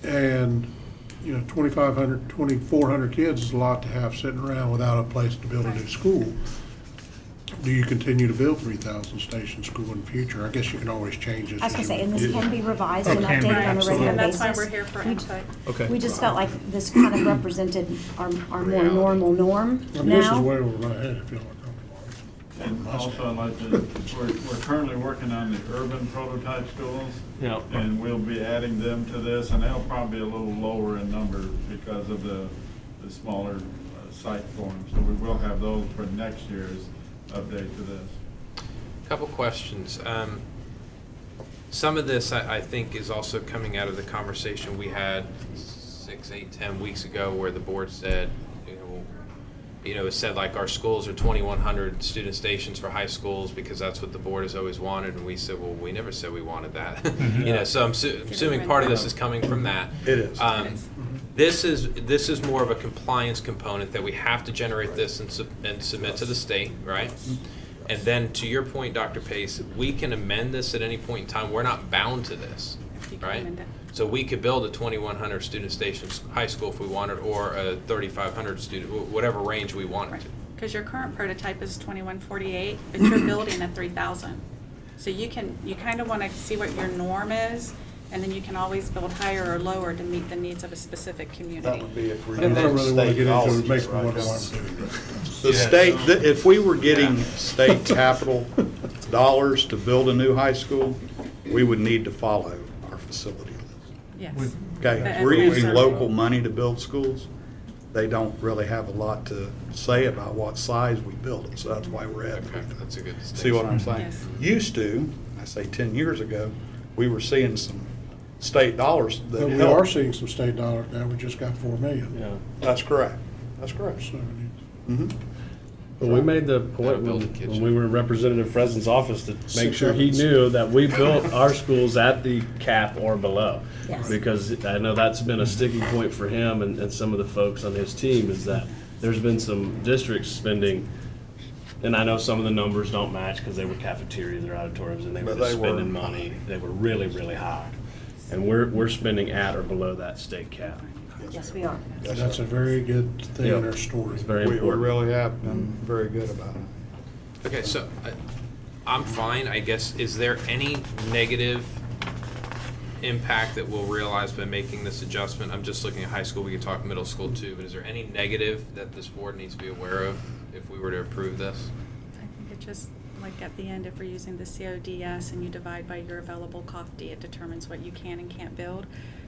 and, 2,500, 2,400 kids is a lot to have sitting around without a place to build a new school. Do you continue to build 3,000 station school in the future? I guess you can always change it. I was gonna say, and this can be revised and Okay. updated on a Absolutely. regular And basis. that's why we're here for input. Okay. We just felt like this kind of represented our more normal norm I mean, this is now. way over my head, if you don't And also, I'd like to, we're currently working on the urban prototype schools. Yeah. And we'll be adding them to this, and they'll probably be a little lower in number because of the smaller site forms. So we will have those for next year's update to this. Couple questions. Some of this, I think, is also coming out of the conversation we had 6, 8, 10 weeks ago where the board said, it said like our schools are 2,100 student stations for high schools because that's what the board has always wanted. And we said, well, we never said we wanted that. So I'm assuming part of this is coming from that. It is. This is more of a compliance component that we have to generate this and submit to the state, right? And then to your point, Dr. Pace, we can amend this at any point in time. We're not bound to this, You can right? amend it. So we could build a 2,100 student station high school if we wanted, or a 3,500 student, whatever range we wanted to. Because your current prototype is 2148, but you're building at 3,000. So you kind of want to see what your norm is, and then you can always build higher or lower to meet the needs of a specific That community. would be if we're I don't getting really want to state get into it, dollars, it makes me right? wonder why I'm doing this. The state, if we were getting state capital dollars to build a new high school, we would need to follow our facility list. Yes. Okay, The if we're FAA using survey. local money to build schools, they don't really have a lot to say about what size we build it, so that's why we're at. Okay, that's a good distinction. See what I'm saying? Yes. Used to, I say 10 years ago, we were seeing some state dollars that But we helped. are seeing some state dollars now, we just got 4 million. Yeah. That's correct. That's correct. So we need- Mhm. But we made the point build a when kitchen. we were in Representative Fresden's office to make sure he 6 knew that we built our schools at the cap or below. Yes. Because I know that's been a sticking point for him and some of the folks on his team is that there's been some districts spending, and I know some of the numbers don't match because they were cafeterias or auditoriums and they were But just they were spending money. They were really, really high. And we're spending at or below that state cap. Yes, we are. That's a very good thing in Yeah. our story. It's very We important. really have been very good about it. Okay, so I'm fine, I guess. Is there any negative impact that we'll realize by making this adjustment? I'm just looking at high school, we could talk middle school too, but is there any negative that this board needs to be aware of if we were to approve this? I think it just, like at the end, if we're using the CODS and you divide by your available COFD, it determines what you can and can't build.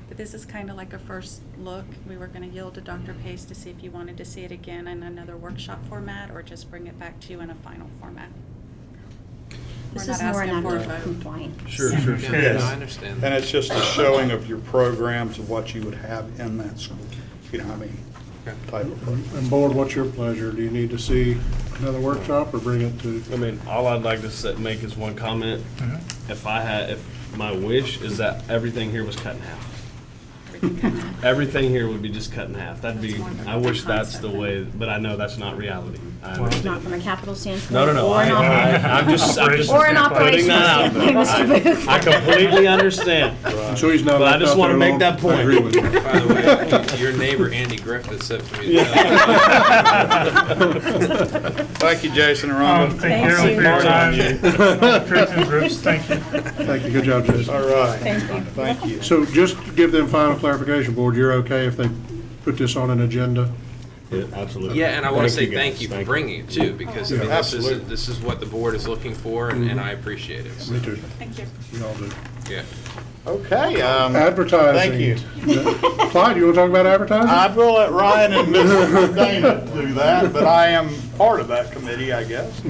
But this is kind of like a first look. We were going to yield to Dr. Pace to see if you wanted to see it again in another workshop format or just bring it back to you in a final format. This We're is not more asking for a vote. non-compliant. Sure. Yeah, no, I understand. And it's just a showing of your programs of what you would have in that school. You know, I mean, type of program. And board, what's your pleasure? Do you need to see another workshop or bring it to? I mean, all I'd like to make is one comment. If my wish is that everything here was cut in half. Everything here would be just cut in half. That'd be, That's more of a I wish that's concept the than- way, but I know that's not reality. I Well, understand. Not from a capital standpoint. No. Or an I'm just Or an putting operational that out standpoint, Mr. there. Booth. I completely understand. So he's not But I left just out wanna there make alone. that point. I agree with you. By the way, your neighbor Andy Griffith said for me to tell Thank you, Jason and Rhonda. Thank you for your time. Curriculum groups, thank you. Thank you, good job, Jason. All right. Thank you. Thank you. So just to give them final clarification, Board, you're okay if they put this on an agenda? Yeah, absolutely. Yeah, and I want to say guys. thank you for bringing it too, because I Yeah, mean, absolutely. this is what the board is looking for, and I appreciate it. So, Me too. Thank you. We all do. yeah. Okay, Advertising. thank you. Clyde, you want to talk about advertising? I will let Ryan and Mrs. Dana do that, but I am part of that committee, I guess.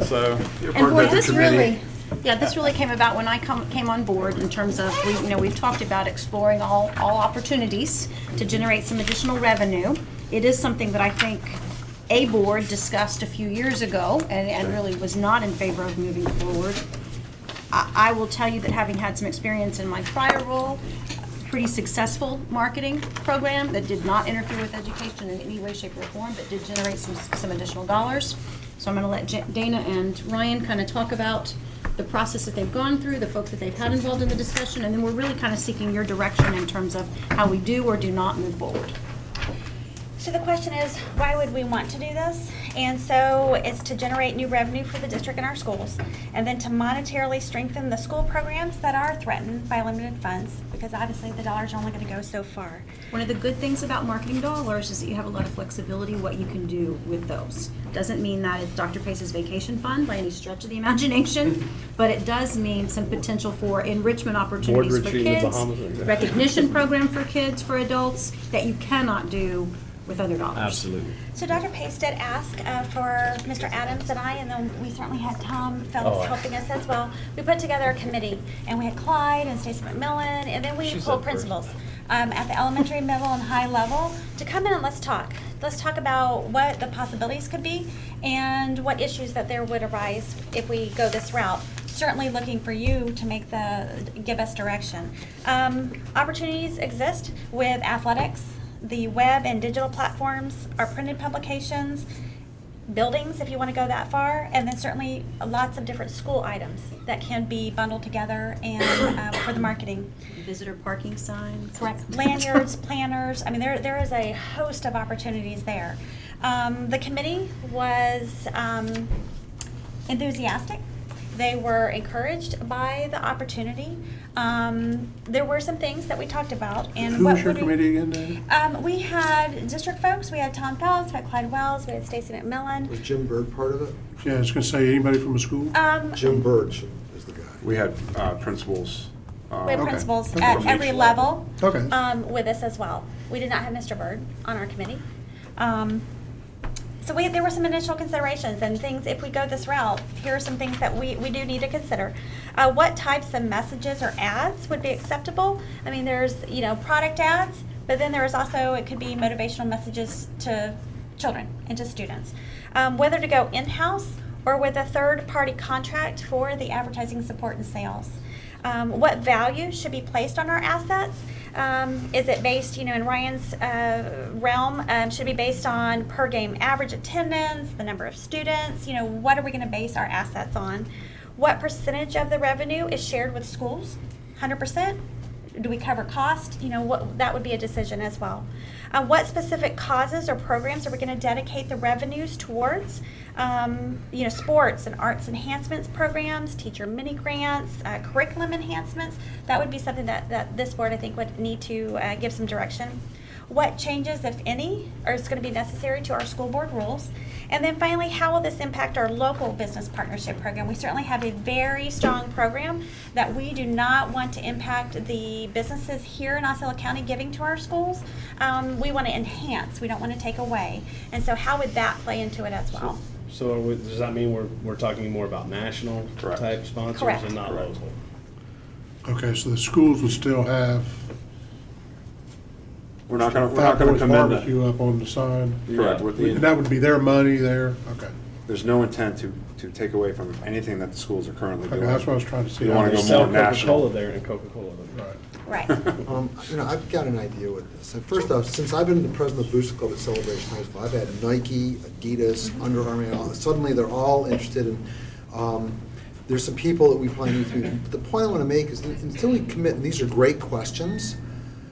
So, And boy, this really, this really came about when I came on board in terms of, we've talked about exploring all opportunities to generate some additional revenue. It is something that I think a board discussed a few years ago and really was not in favor of moving forward. I will tell you that having had some experience in my prior role, pretty successful marketing program that did not interfere with education in any way, shape, or form, but did generate some additional dollars. So I'm going to let Dana and Ryan kind of talk about the process that they've gone through, the folks that they've had involved in the discussion, and then we're really kind of seeking your direction in terms of how we do or do not move forward. So the question is, why would we want to do this? And so it's to generate new revenue for the district and our schools, and then to monetarily strengthen the school programs that are threatened by limited funds, because obviously the dollars are only going to go so far. One of the good things about marketing dollars is that you have a lot of flexibility what you can do with those. Doesn't mean that it's Dr. Pace's vacation fund by any stretch of the imagination, but it does mean some potential for enrichment opportunities for retreat in the kids, Bahamas. recognition program for kids, for adults, that you cannot do with other dollars. Absolutely. So Dr. Pace did ask for Mr. Adams and I, and then we certainly had Tom Phelps helping us as well. We put together a committee, and we had Clyde and Stacey McMillan, and then we pulled principals at the elementary, middle, and high level to come in and let's talk. Let's talk about what the possibilities could be and what issues that there would arise if we go this route. Certainly looking for you to give us direction. Opportunities exist with athletics, the web and digital platforms, our printed publications, buildings if you want to go that far, and then certainly lots of different school items that can be bundled together and for the marketing. Visitor parking signs. Correct. Lanyards, planners. I mean, there is a host of opportunities there. The committee was enthusiastic. They were encouraged by the opportunity. There were some things that we talked about. And Who was your committee again, Dana? we had district folks. We had Tom Phelps, we had Clyde Wells, we had Stacey McMillan. Was Jim Bird part of it? Yeah, I was going to say, anybody from the school? Jim Bird is the guy. We had principals. We had Okay. principals Okay. at From every each level Okay. with us as well. We did not have Mr. Bird on our committee. So there were some initial considerations and things, if we go this route, here are some things that we do need to consider. What types of messages or ads would be acceptable? I mean, there's, product ads, but then there's also, it could be motivational messages to children and to students. Whether to go in-house or with a third-party contract for the advertising support and sales. What value should be placed on our assets? Is it based, in Ryan's realm, should it be based on per game average attendance, the number of students? What are we going to base our assets on? What percentage of the revenue is shared with schools? 100%? Do we cover cost? That would be a decision as well. What specific causes or programs are we going to dedicate the revenues towards? Sports and arts enhancements programs, teacher mini grants, curriculum enhancements. That would be something that this board, I think, would need to give some direction. What changes, if any, are going to be necessary to our school board rules? And then finally, how will this impact our local business partnership program? We certainly have a very strong program that we do not want to impact the businesses here in Osceola County giving to our schools. We want to enhance, we don't want to take away. And so how would that play into it as well? So does that mean we're talking more about national type sponsors Correct. and not local? Okay, so the schools would still have We're not going to Fabulous come in. barbecue up on the sign? Correct. With the, That would be their money there? Okay. there's no intent to to take away from anything that the schools are currently doing. Okay, that's what I was trying to see. We want to go Sell more national. Coca-Cola there and Coca-Cola there. Right. Right. I've got an idea with this. First off, since I've been the president of the Booster Club at Celebration High School, I've had Nike, Adidas, Under Armour. Suddenly, they're all interested in. There's some people that we probably need to. The point I want to make is that until we commit, and these are great questions,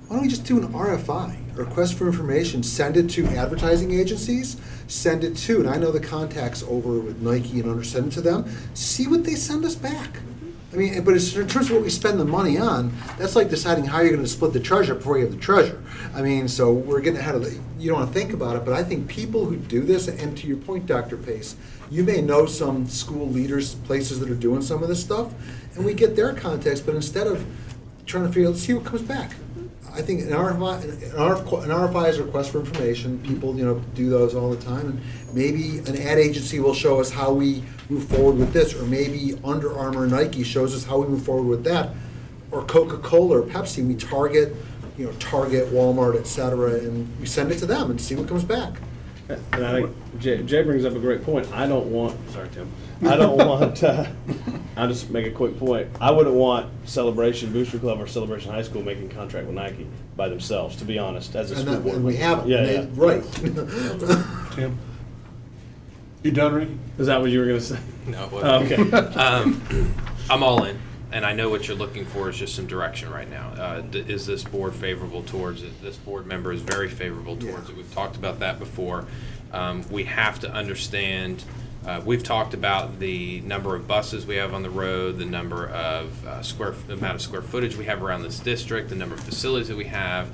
why don't we just do an RFI, a request for information, send it to advertising agencies, send it to, and I know the contacts over with Nike and Under, send it to them, see what they send us back. I mean, but in terms of what we spend the money on, that's like deciding how you're going to split the treasure before you have the treasure. I mean, so we're getting ahead of you don't want to think about it, but I think people who do this, and to your point, Dr. Pace, you may know some school leaders, places that are doing some of this stuff, and we get their contacts, but instead of trying to figure out, let's see what comes back. I think an RFI is a request for information. People, do those all the time, and maybe an ad agency will show us how we move forward with this, or maybe Under Armour, Nike shows us how we move forward with that, or Coca-Cola or Pepsi. We target, Target, Walmart, et cetera, and we send it to them and see what comes back. And I think Jay brings up a great point. I don't want, sorry, Tim, I don't want, I'll just make a quick point. I wouldn't want Celebration Booster Club or Celebration High School making a contract with Nike by themselves, to be honest, as a school board. And we haven't. Yeah. Right. Tim? You done, Ricky? Is that what you were going to say? No. Oh, okay. I'm all in, and I know what you're looking for is just some direction right now. Is this board favorable towards it? This board member is very favorable towards it. We've talked about that before. We have to understand, we've talked about the number of buses we have on the road, the number of the amount of square footage we have around this district, the number of facilities that we have,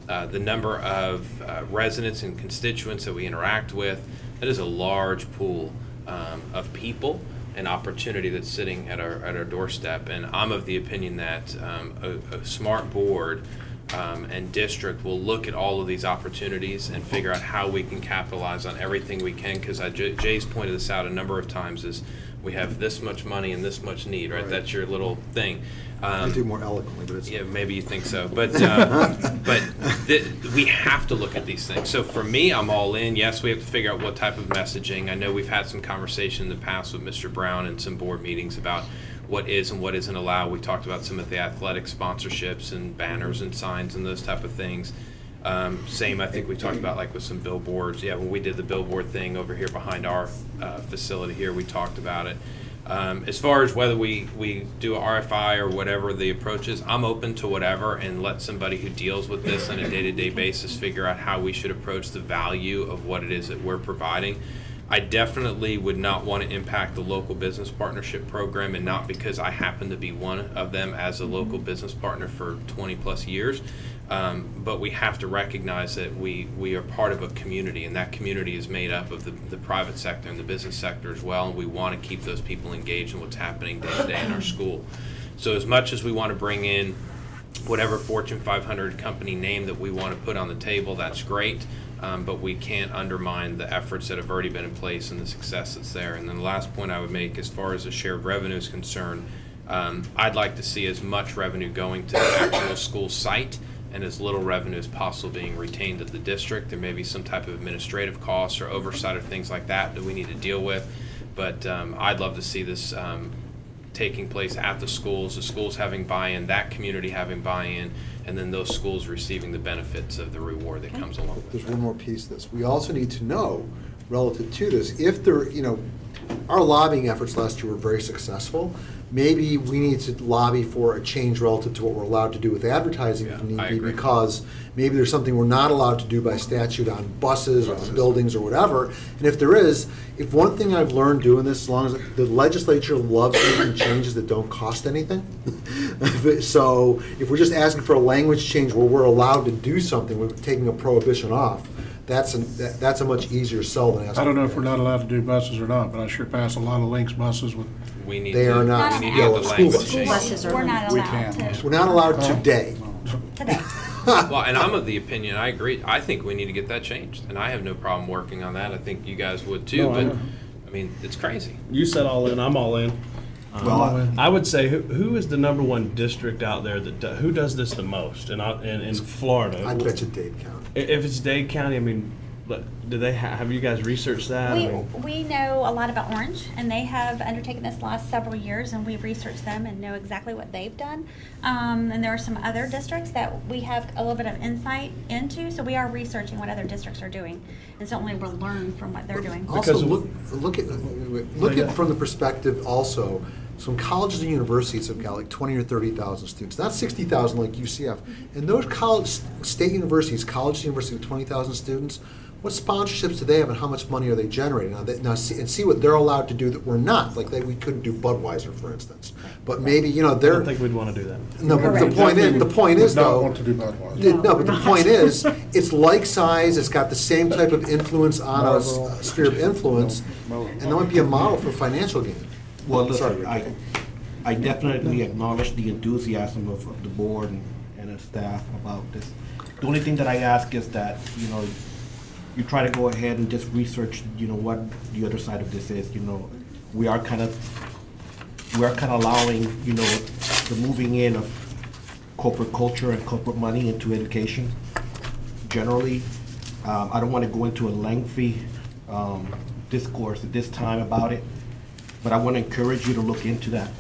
the number of residents and constituents that we interact with. That is a large pool of people and opportunity that's sitting at our doorstep. And I'm of the opinion that a smart board and district will look at all of these opportunities and figure out how we can capitalize on everything we can. Because Jay's pointed this out a number of times, is we have this much money and this much need, right? That's your little thing. I do more eloquently, but it's... Yeah, maybe you think so. But we have to look at these things. So for me, I'm all in. Yes, we have to figure out what type of messaging. I know we've had some conversation in the past with Mr. Brown and some board meetings about what is and what isn't allowed. We talked about some of the athletic sponsorships and banners and signs and those type of things. Same, I think we talked about like with some billboards. Yeah, when we did the billboard thing over here behind our facility here, we talked about it. As far as whether we do a RFI or whatever the approach is, I'm open to whatever, and let somebody who deals with this on a day-to-day basis figure out how we should approach the value of what it is that we're providing. I definitely would not want to impact the local business partnership program, and not because I happen to be one of them as a local business partner for 20 plus years. But we have to recognize that we are part of a community, and that community is made up of the private sector and the business sector as well, and we want to keep those people engaged in what's happening day to day in our school. So as much as we want to bring in whatever Fortune 500 company name that we want to put on the table, that's great, but we can't undermine the efforts that have already been in place and the success that's there. And then the last point I would make, as far as the shared revenue is concerned, I'd like to see as much revenue going to the actual school site and as little revenue as possible being retained at the district. There may be some type of administrative costs or oversight or things like that we need to deal with, but I'd love to see this taking place at the schools having buy-in, that community having buy-in, and then those schools receiving the benefits of the reward that comes along with it. There's one more piece to this. We also need to know, relative to this, if there, our lobbying efforts last year were very successful. Maybe we need to lobby for a change relative to what we're allowed to do with advertising if need be, because maybe there's something we're not allowed to do by statute on buses or on buildings or whatever. And if there is, if one thing I've learned doing this, as long as the legislature loves making changes that don't cost anything. So if we're just asking for a language change where we're allowed to do something, we're taking a prohibition off. That's a much easier sell than asking. I don't know if we're not allowed to do buses or not, but I sure pass a lot of Links buses with. They are not yellow school buses. We're not allowed to. We're not allowed today. Today. Well, and I'm of the opinion, I agree, I think we need to get that changed, and I have no problem working on that. I think you guys would too, but I mean, it's crazy. You said all in, I'm all in. I would say, who is the number one district out there that who does this the most in Florida? I'd bet you Dade County. If it's Dade County, I mean, but do they have you guys researched that? I mean, We know a lot about Orange, and they have undertaken this last several years, and we've researched them and know exactly what they've done. And there are some other districts that we have a little bit of insight into, so we are researching what other districts are doing, and certainly we'll learn from what they're doing. Also, look at from the perspective also, some colleges and universities have got like 20 or 30,000 students, not 60,000 like UCF. And those state universities, college universities with 20,000 students, what sponsorships do they have and how much money are they generating? Now see what they're allowed to do that we're not. Like we couldn't do Budweiser, for instance. But maybe, I don't think we'd want to do that. No, but the point is Would not though. want to do Budweiser. No, but the point is, it's like size, it's got the same type of influence on us, sphere of influence, and that might be a model for financial gain. Well, Sorry, listen, Rick. I definitely acknowledge the enthusiasm of the board and its staff about this. The only thing that I ask is that, you try to go ahead and just research, what the other side of this is. We are kind of allowing, the moving in of corporate culture and corporate money into education. Generally, I don't want to go into a lengthy discourse at this time about it, but I want to encourage you to look into that.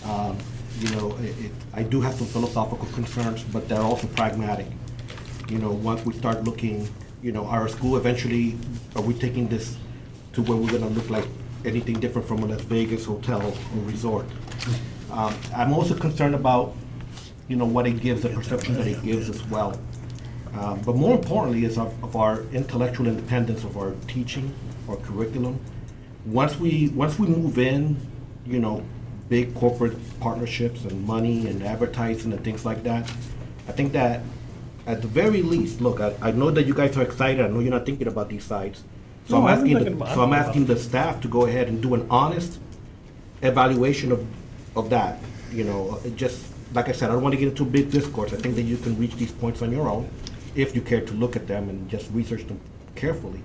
I do have some philosophical concerns, but they're also pragmatic. Once we start looking, our school eventually, are we taking this to where we're gonna look like anything different from a Las Vegas hotel or resort? I'm also concerned about, what it gives, the perception that it gives as well. But more importantly is of our intellectual independence of our teaching, our curriculum. Once we move in, big corporate partnerships and money and advertising and things like that, I think that at the very least, look, I know that you guys are excited. I know you're not thinking about these sites. So No, I'm asking the staff to go ahead and do an honest evaluation of that. Just like I said, I don't want to get into a big discourse. I think that you can reach these points on your own if you care to look at them and just research them carefully.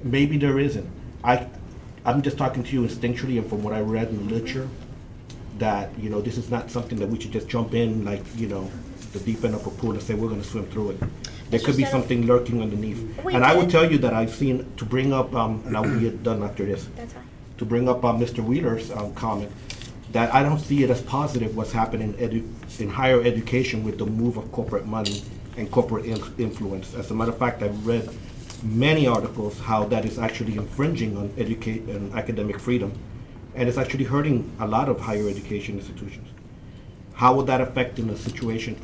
Maybe there isn't. I'm just talking to you instinctually and from what I read in the literature, that, this is not something that we should just jump in like, the deep end of a pool and say we're going to swim through it. There could be something lurking underneath. And I will tell you that I've seen, to bring up, and I'll get done after this, That's fine. to bring up Mr. Wheeler's comment, that I don't see it as positive what's happening in higher education with the move of corporate money and corporate influence. As a matter of fact, I've read many articles how that is actually infringing on academic freedom, and it's actually hurting a lot of higher education institutions. How would that affect in a situation,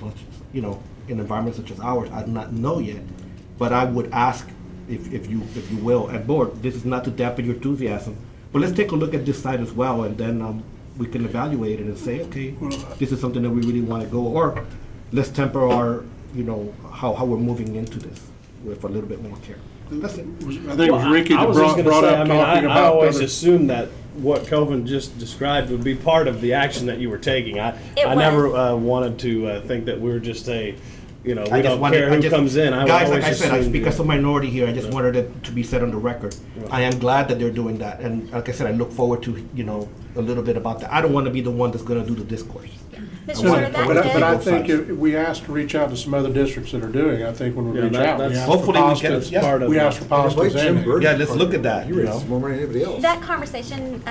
in an environment such as ours? I do not know yet, but I would ask, if you will, at board, this is not to dampen your enthusiasm, but let's take a look at this side as well, and then we can evaluate it and say, okay, this is something that we really want to go, or let's temper our, how we're moving into this with a little bit more care. That's it. I think it was Ricky that brought up talking about. I always assumed that what Kelvin just described would be part of the action that you were taking. I never wanted to think that we were just we don't care who comes in. Guys, like I said, I speak as a minority here. I just wanted it to be said on the record. Right. I am glad that they're doing that, and like I said, I look forward to a little bit about that. I don't want to be the one that's going to do the discourse. But I think if we asked to reach out to some other districts that are doing, I think when we reach out, hopefully we ask for positives in here. Yeah, let's look at that. More than anybody else. That conversation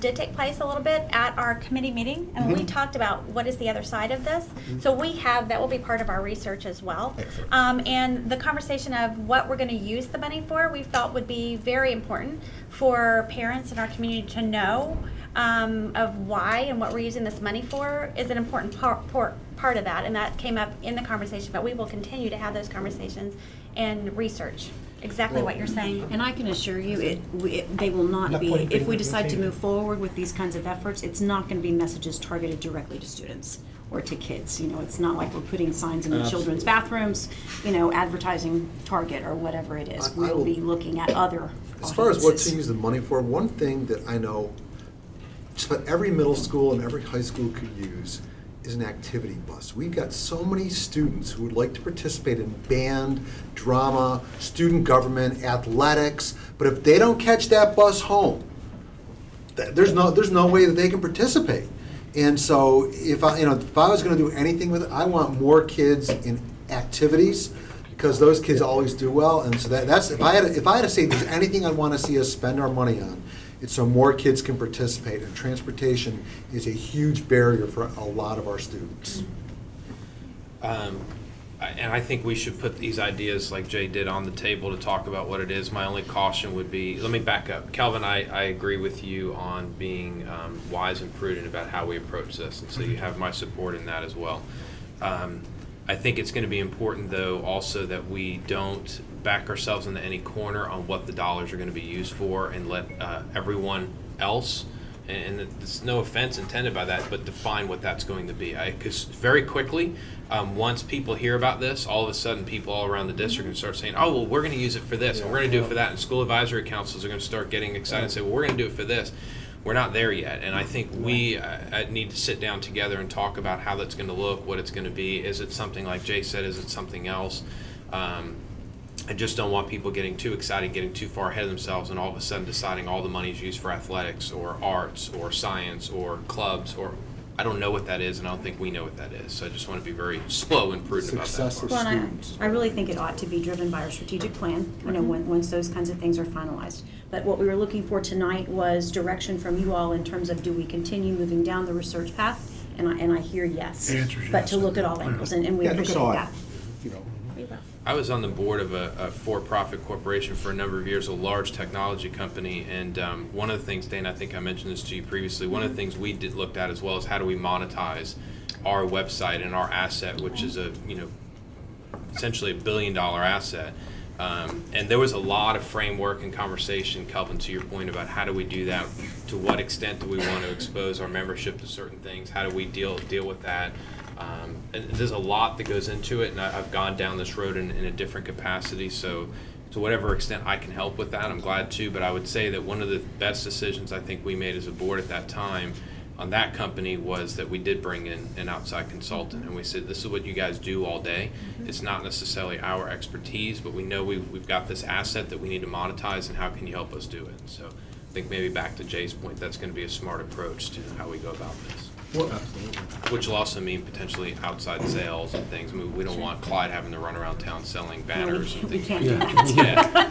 did take place a little bit at our committee meeting, and we talked about what is the other side of this. So that will be part of our research as well. And the conversation of what we're going to use the money for, we felt would be very important for parents in our community to know of why and what we're using this money for is an important part of that, and that came up in the conversation, but we will continue to have those conversations and research exactly what you're saying. And I can assure you, they will not be, if we decide to move forward with these kinds of efforts, it's not going to be messages targeted directly to students or to kids. It's not like we're putting signs in the children's bathrooms, advertising Target or whatever it is. We'll be looking at other As far as what to use the money for, one thing that I know just about every middle school and every high school could use is an activity bus. We've got so many students who would like to participate in band, drama, student government, athletics, but if they don't catch that bus home, there's no way that they can participate. And so if I was going to do anything with it, I want more kids in activities because those kids always do well, and so that's, if I had to say there's anything I'd want to see us spend our money on, it's so more kids can participate, and transportation is a huge barrier for a lot of our students. And I think we should put these ideas like Jay did on the table to talk about what it is. My only caution would be, let me back up. Calvin, I agree with you on being wise and prudent about how we approach this, and so you have my support in that as well. I think it's going to be important, though, also that we don't back ourselves into any corner on what the dollars are going to be used for, and let everyone else, and there's no offense intended by that, but define what that's going to be. Because very quickly, once people hear about this, all of a sudden people all around the district can start saying, oh, well, we're going to use it for this, and we're going to do it for that, and school advisory councils are going to start getting excited and say, well, we're going to do it for this. We're not there yet, and I think we need to sit down together and talk about how that's going to look, what it's going to be. Is it something like Jay said? Is it something else? I just don't want people getting too excited, getting too far ahead of themselves, and all of a sudden deciding all the money is used for athletics or arts or science or clubs, or I don't know what that is, and I don't think we know what that is. So I just want to be very slow and prudent about that. Well, and I really think it ought to be driven by our strategic plan, you know, once those kinds of things are finalized. But what we were looking for tonight was direction from you all in terms of, do we continue moving down the research path? And I hear yes. The answer is but yes. to look at all angles, and we appreciate that. You know, I was on the board of a for-profit corporation for a number of years, a large technology company, and one of the things, Dana, I think I mentioned this to you previously, one of the things we looked at as well is how do we monetize our website and our asset, which is essentially $1 billion asset. And there was a lot of framework and conversation, Kelvin, to your point about how do we do that, to what extent do we want to expose our membership to certain things, how do we deal with that. And there's a lot that goes into it, and I've gone down this road in a different capacity, so to whatever extent I can help with that, I'm glad to. But I would say that one of the best decisions I think we made as a board at that time on that company was that we did bring in an outside consultant, and we said, this is what you guys do all day. It's not necessarily our expertise, but we know we've got this asset that we need to monetize, and how can you help us do it? So I think maybe back to Jay's point, that's going to be a smart approach to how we go about this. well, absolutely. Which will also mean potentially outside sales and things. I mean, we don't want Clyde having to run around town selling banners and We things. can't do that.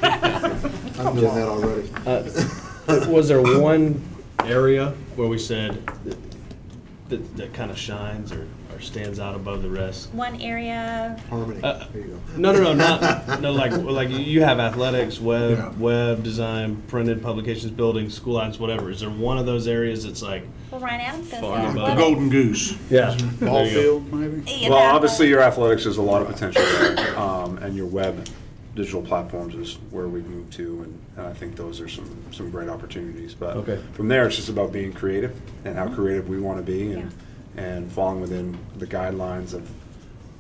Yeah. I'm doing that already. Was there one area where we said that kind of shines or stands out above the rest? One area, Harmony, there you go. No, like you have athletics, web design, printed publications, buildings, school items, whatever. Is there one of those areas that's like well, Ryan Adams does Far that. above. The golden goose. Yeah. Ball field, maybe? You Well, know, obviously, your athletics is a lot of potential there, and your web digital platforms is where we've moved to, and I think those are some great opportunities. But Okay. from there, it's just about being creative and how creative we want to be, and falling within the guidelines of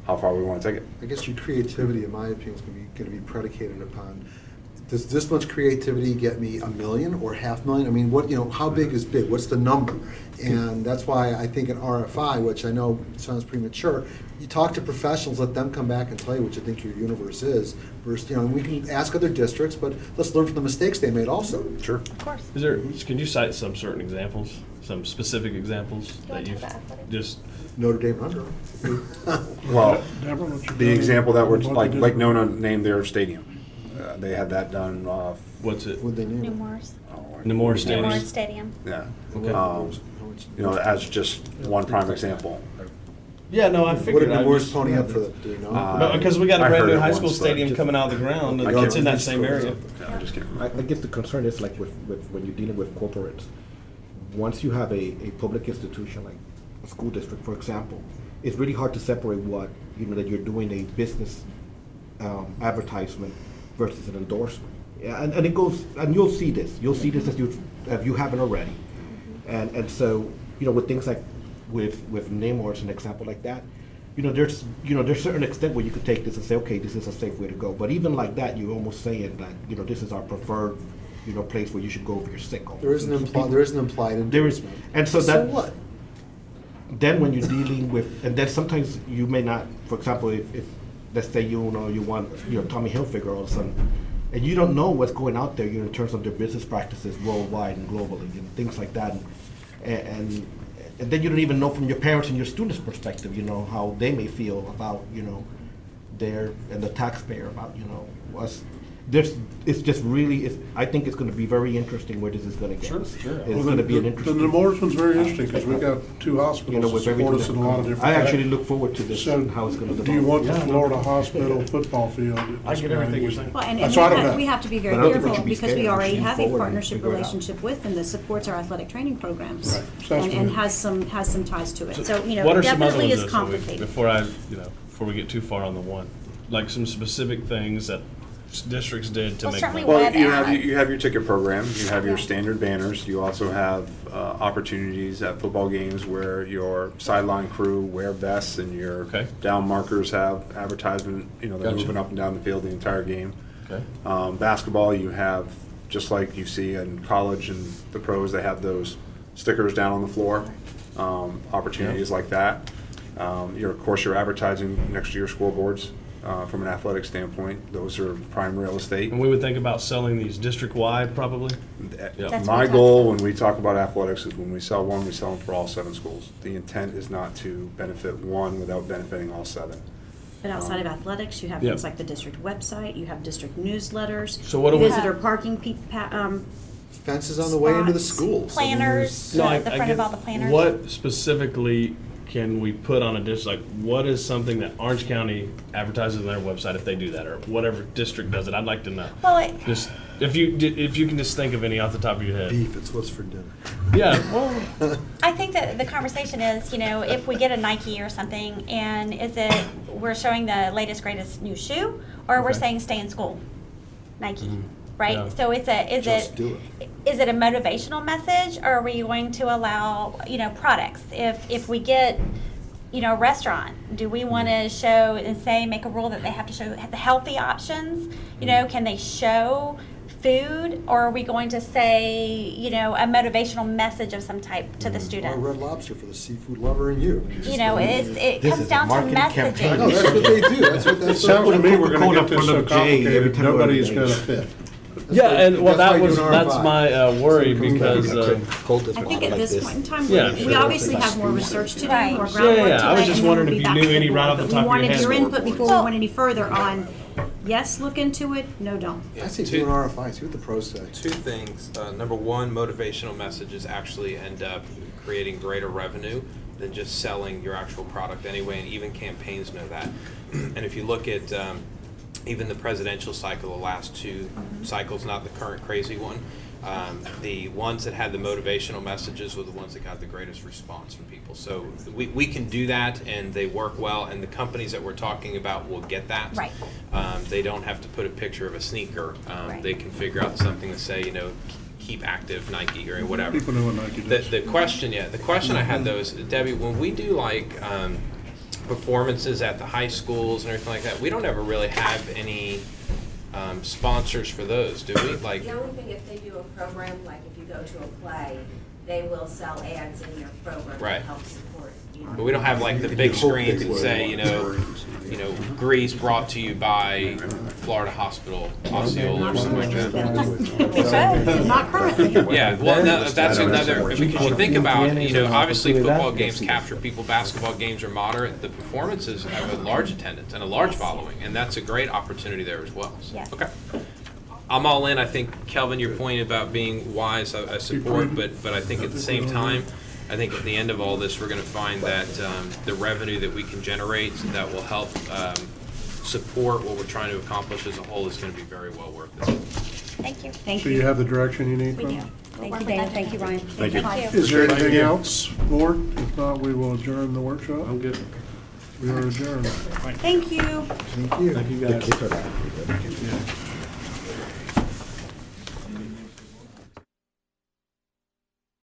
how far we want to take it. I guess your creativity, in my opinion, is going to be predicated upon, does this much creativity get me $1 million or $500,000? I mean, what, how big is big? What's the number? And that's why I think an RFI, which I know sounds premature, you talk to professionals, let them come back and tell you what you think your universe is. Versus, and we can ask other districts, but let's learn from the mistakes they made also. Sure. of course. Can you cite some certain examples, some specific examples wanna that you've talk about athletics? just? Notre Dame Under. Well, Deborah, what you the got? example that we're, What like they did? Lake Nona named their stadium. They had that done, What's it? Would they New name? Morris. Nemours Stadium. Nemours Stadium. yeah. Okay. As just one prime example. Yeah, no, I What figured. did I Nemours just- pony up for that? Do you know? But because we got a I brand heard new it high once, school but stadium just- coming out of the ground, I and it's can't in that remember. same area. Yeah, I just can't I remember. guess the concern is like with when you're dealing with corporates. Once you have a public institution like a school district, for example, it's really hard to separate what, that you're doing a business advertisement versus an endorsement. Yeah, and it goes, and you'll see this. You'll see this if you haven't already. And so, with things like with Nemours, an example like that, there's certain extent where you could take this and say, okay, this is a safe way to go. But even like that, you're almost saying that, this is our preferred, place where you should go if you're sick. There is an implied There is, endorsement. and so So what? Then when you're dealing with, and then sometimes you may not, for example, if let's say you want Tommy Hilfiger all of a sudden, and you don't know what's going out there, in terms of their business practices worldwide and globally and things like that, and then you don't even know from your parents and your students' perspective, how they may feel about there and the taxpayer about, us. It's just really, I think it's gonna be very interesting where this is gonna get us. It's gonna be an interesting. The Nemours one's very interesting, because we've got two hospitals with that support us everything in a lot of that- different. I actually look forward to this So, and how it's gonna develop. do you want the Florida Hospital football field? I get everything you're saying. Well, and That's what I don't know. we have to be But I very don't think we careful, should be because we scared. We already should have move a forward and partnership figure it out. relationship with them that supports our athletic training programs. Right. So that's And good. has some ties to it. So, What are some other definitely ones is though, so we- complicated. before we get too far on the one, like some specific things that districts did to Well, make certainly money? web Well, ads. you have your ticket program, you have your Yeah. standard banners, you also have opportunities at football games where your sideline crew wear vests and your Okay. down markers have advertisement, they're Gotcha. moving up and down the field the entire game. Okay. Basketball, you have, just like you see in college and the pros, they have those stickers down on the floor, opportunities like that. Of course, you're advertising next to your scoreboards. From an athletic standpoint, those are prime real estate. And we would think about selling these district-wide, probably? That's My what we goal talked when we talk about athletics is when we sell one, we sell them for all 7 schools. The intent is not to benefit one without benefiting all 7. But outside of athletics, you have Yeah. things like the district website, you have district newsletters. So what do we- Visitor parking, Fences on the way into the Spots, schools. I mean, planners. there's- The front of all the planners. What specifically can we put on a district, like, what is something that Orange County advertises on their website if they do that, or whatever district does it? I'd like to know. Well, Just, if you can just think of any off the top of your head. Beef, it's what's for dinner. Yeah, well, I think that the conversation is, if we get a Nike or something, and we're showing the latest, greatest new shoe, or we're Okay. saying stay in school, Nike, Mhm. right? Yeah. So Just do it. is it a motivational message, or are we going to allow, products? If we get, a restaurant, do we want to show and say, make a rule that they have to show the healthy options? Can they show food, or are we going to say, a motivational message of some type to the Or students? Red Lobster for the seafood lover in you. It This comes is a down to marketing campaign. No, messaging. that's what they do. It That's sounds to me we're gonna Coca-Cola get this so full of J every complicated, time nobody's we're gonna doing fit. yeah, and well, That's why that's you're an my worry, because, I think at this point in time, Yeah. we obviously have more research to do, Right. more Yeah, groundwork to lay. I was just and then wondering we'll if be you back knew to the any board. right off the But top of your We wanted head. your input before we Well- went any further on, yes, look into it, no, don't. I say do an RFI, see what the pros say. 2 things. Number one, motivational messages actually end up creating greater revenue than just selling your actual product anyway, and even campaigns know that. And if you look at even the presidential cycle, the last 2 cycles, not the current crazy one, the ones that had the motivational messages were the ones that got the greatest response from people. So we can do that, and they work well, and the companies that we're talking about will get that. Right. They don't have to put a picture of a sneaker. Right. They can figure out something to say, keep active Nike or whatever. People know what Nike does. The question I had though is, Debbie, when we do like performances at the high schools and everything like that, we don't ever really have any sponsors for those, do we? Like, The only thing, if they do a program, like if you go to a play, they will sell ads in their program Right. to help support. but we don't have like the big screens and say, Grease brought to you by Florida Hospital, Osceola or something like that. Not currently. Yeah, well, no, that's another, because you think about, obviously football games capture people, basketball games are moderate, the performances have a large attendance and a large following, and that's a great opportunity there as well. Yes. Okay. I'm all in. I think, Kelvin, your point about being wise, I support, but I think at the same time, I think at the end of all this, we're going to find that the revenue that we can generate that will help support what we're trying to accomplish as a whole is going to be very well worth it. Thank you. Thank So you have the direction you need We from do. us? Thank you, Dana. Thank you, Ryan. Thank you. Thank you. Is there anything else, board? If not, we will adjourn the workshop. I'm good. We are adjourned. Thank you. Thank you. Thank you guys. The kids are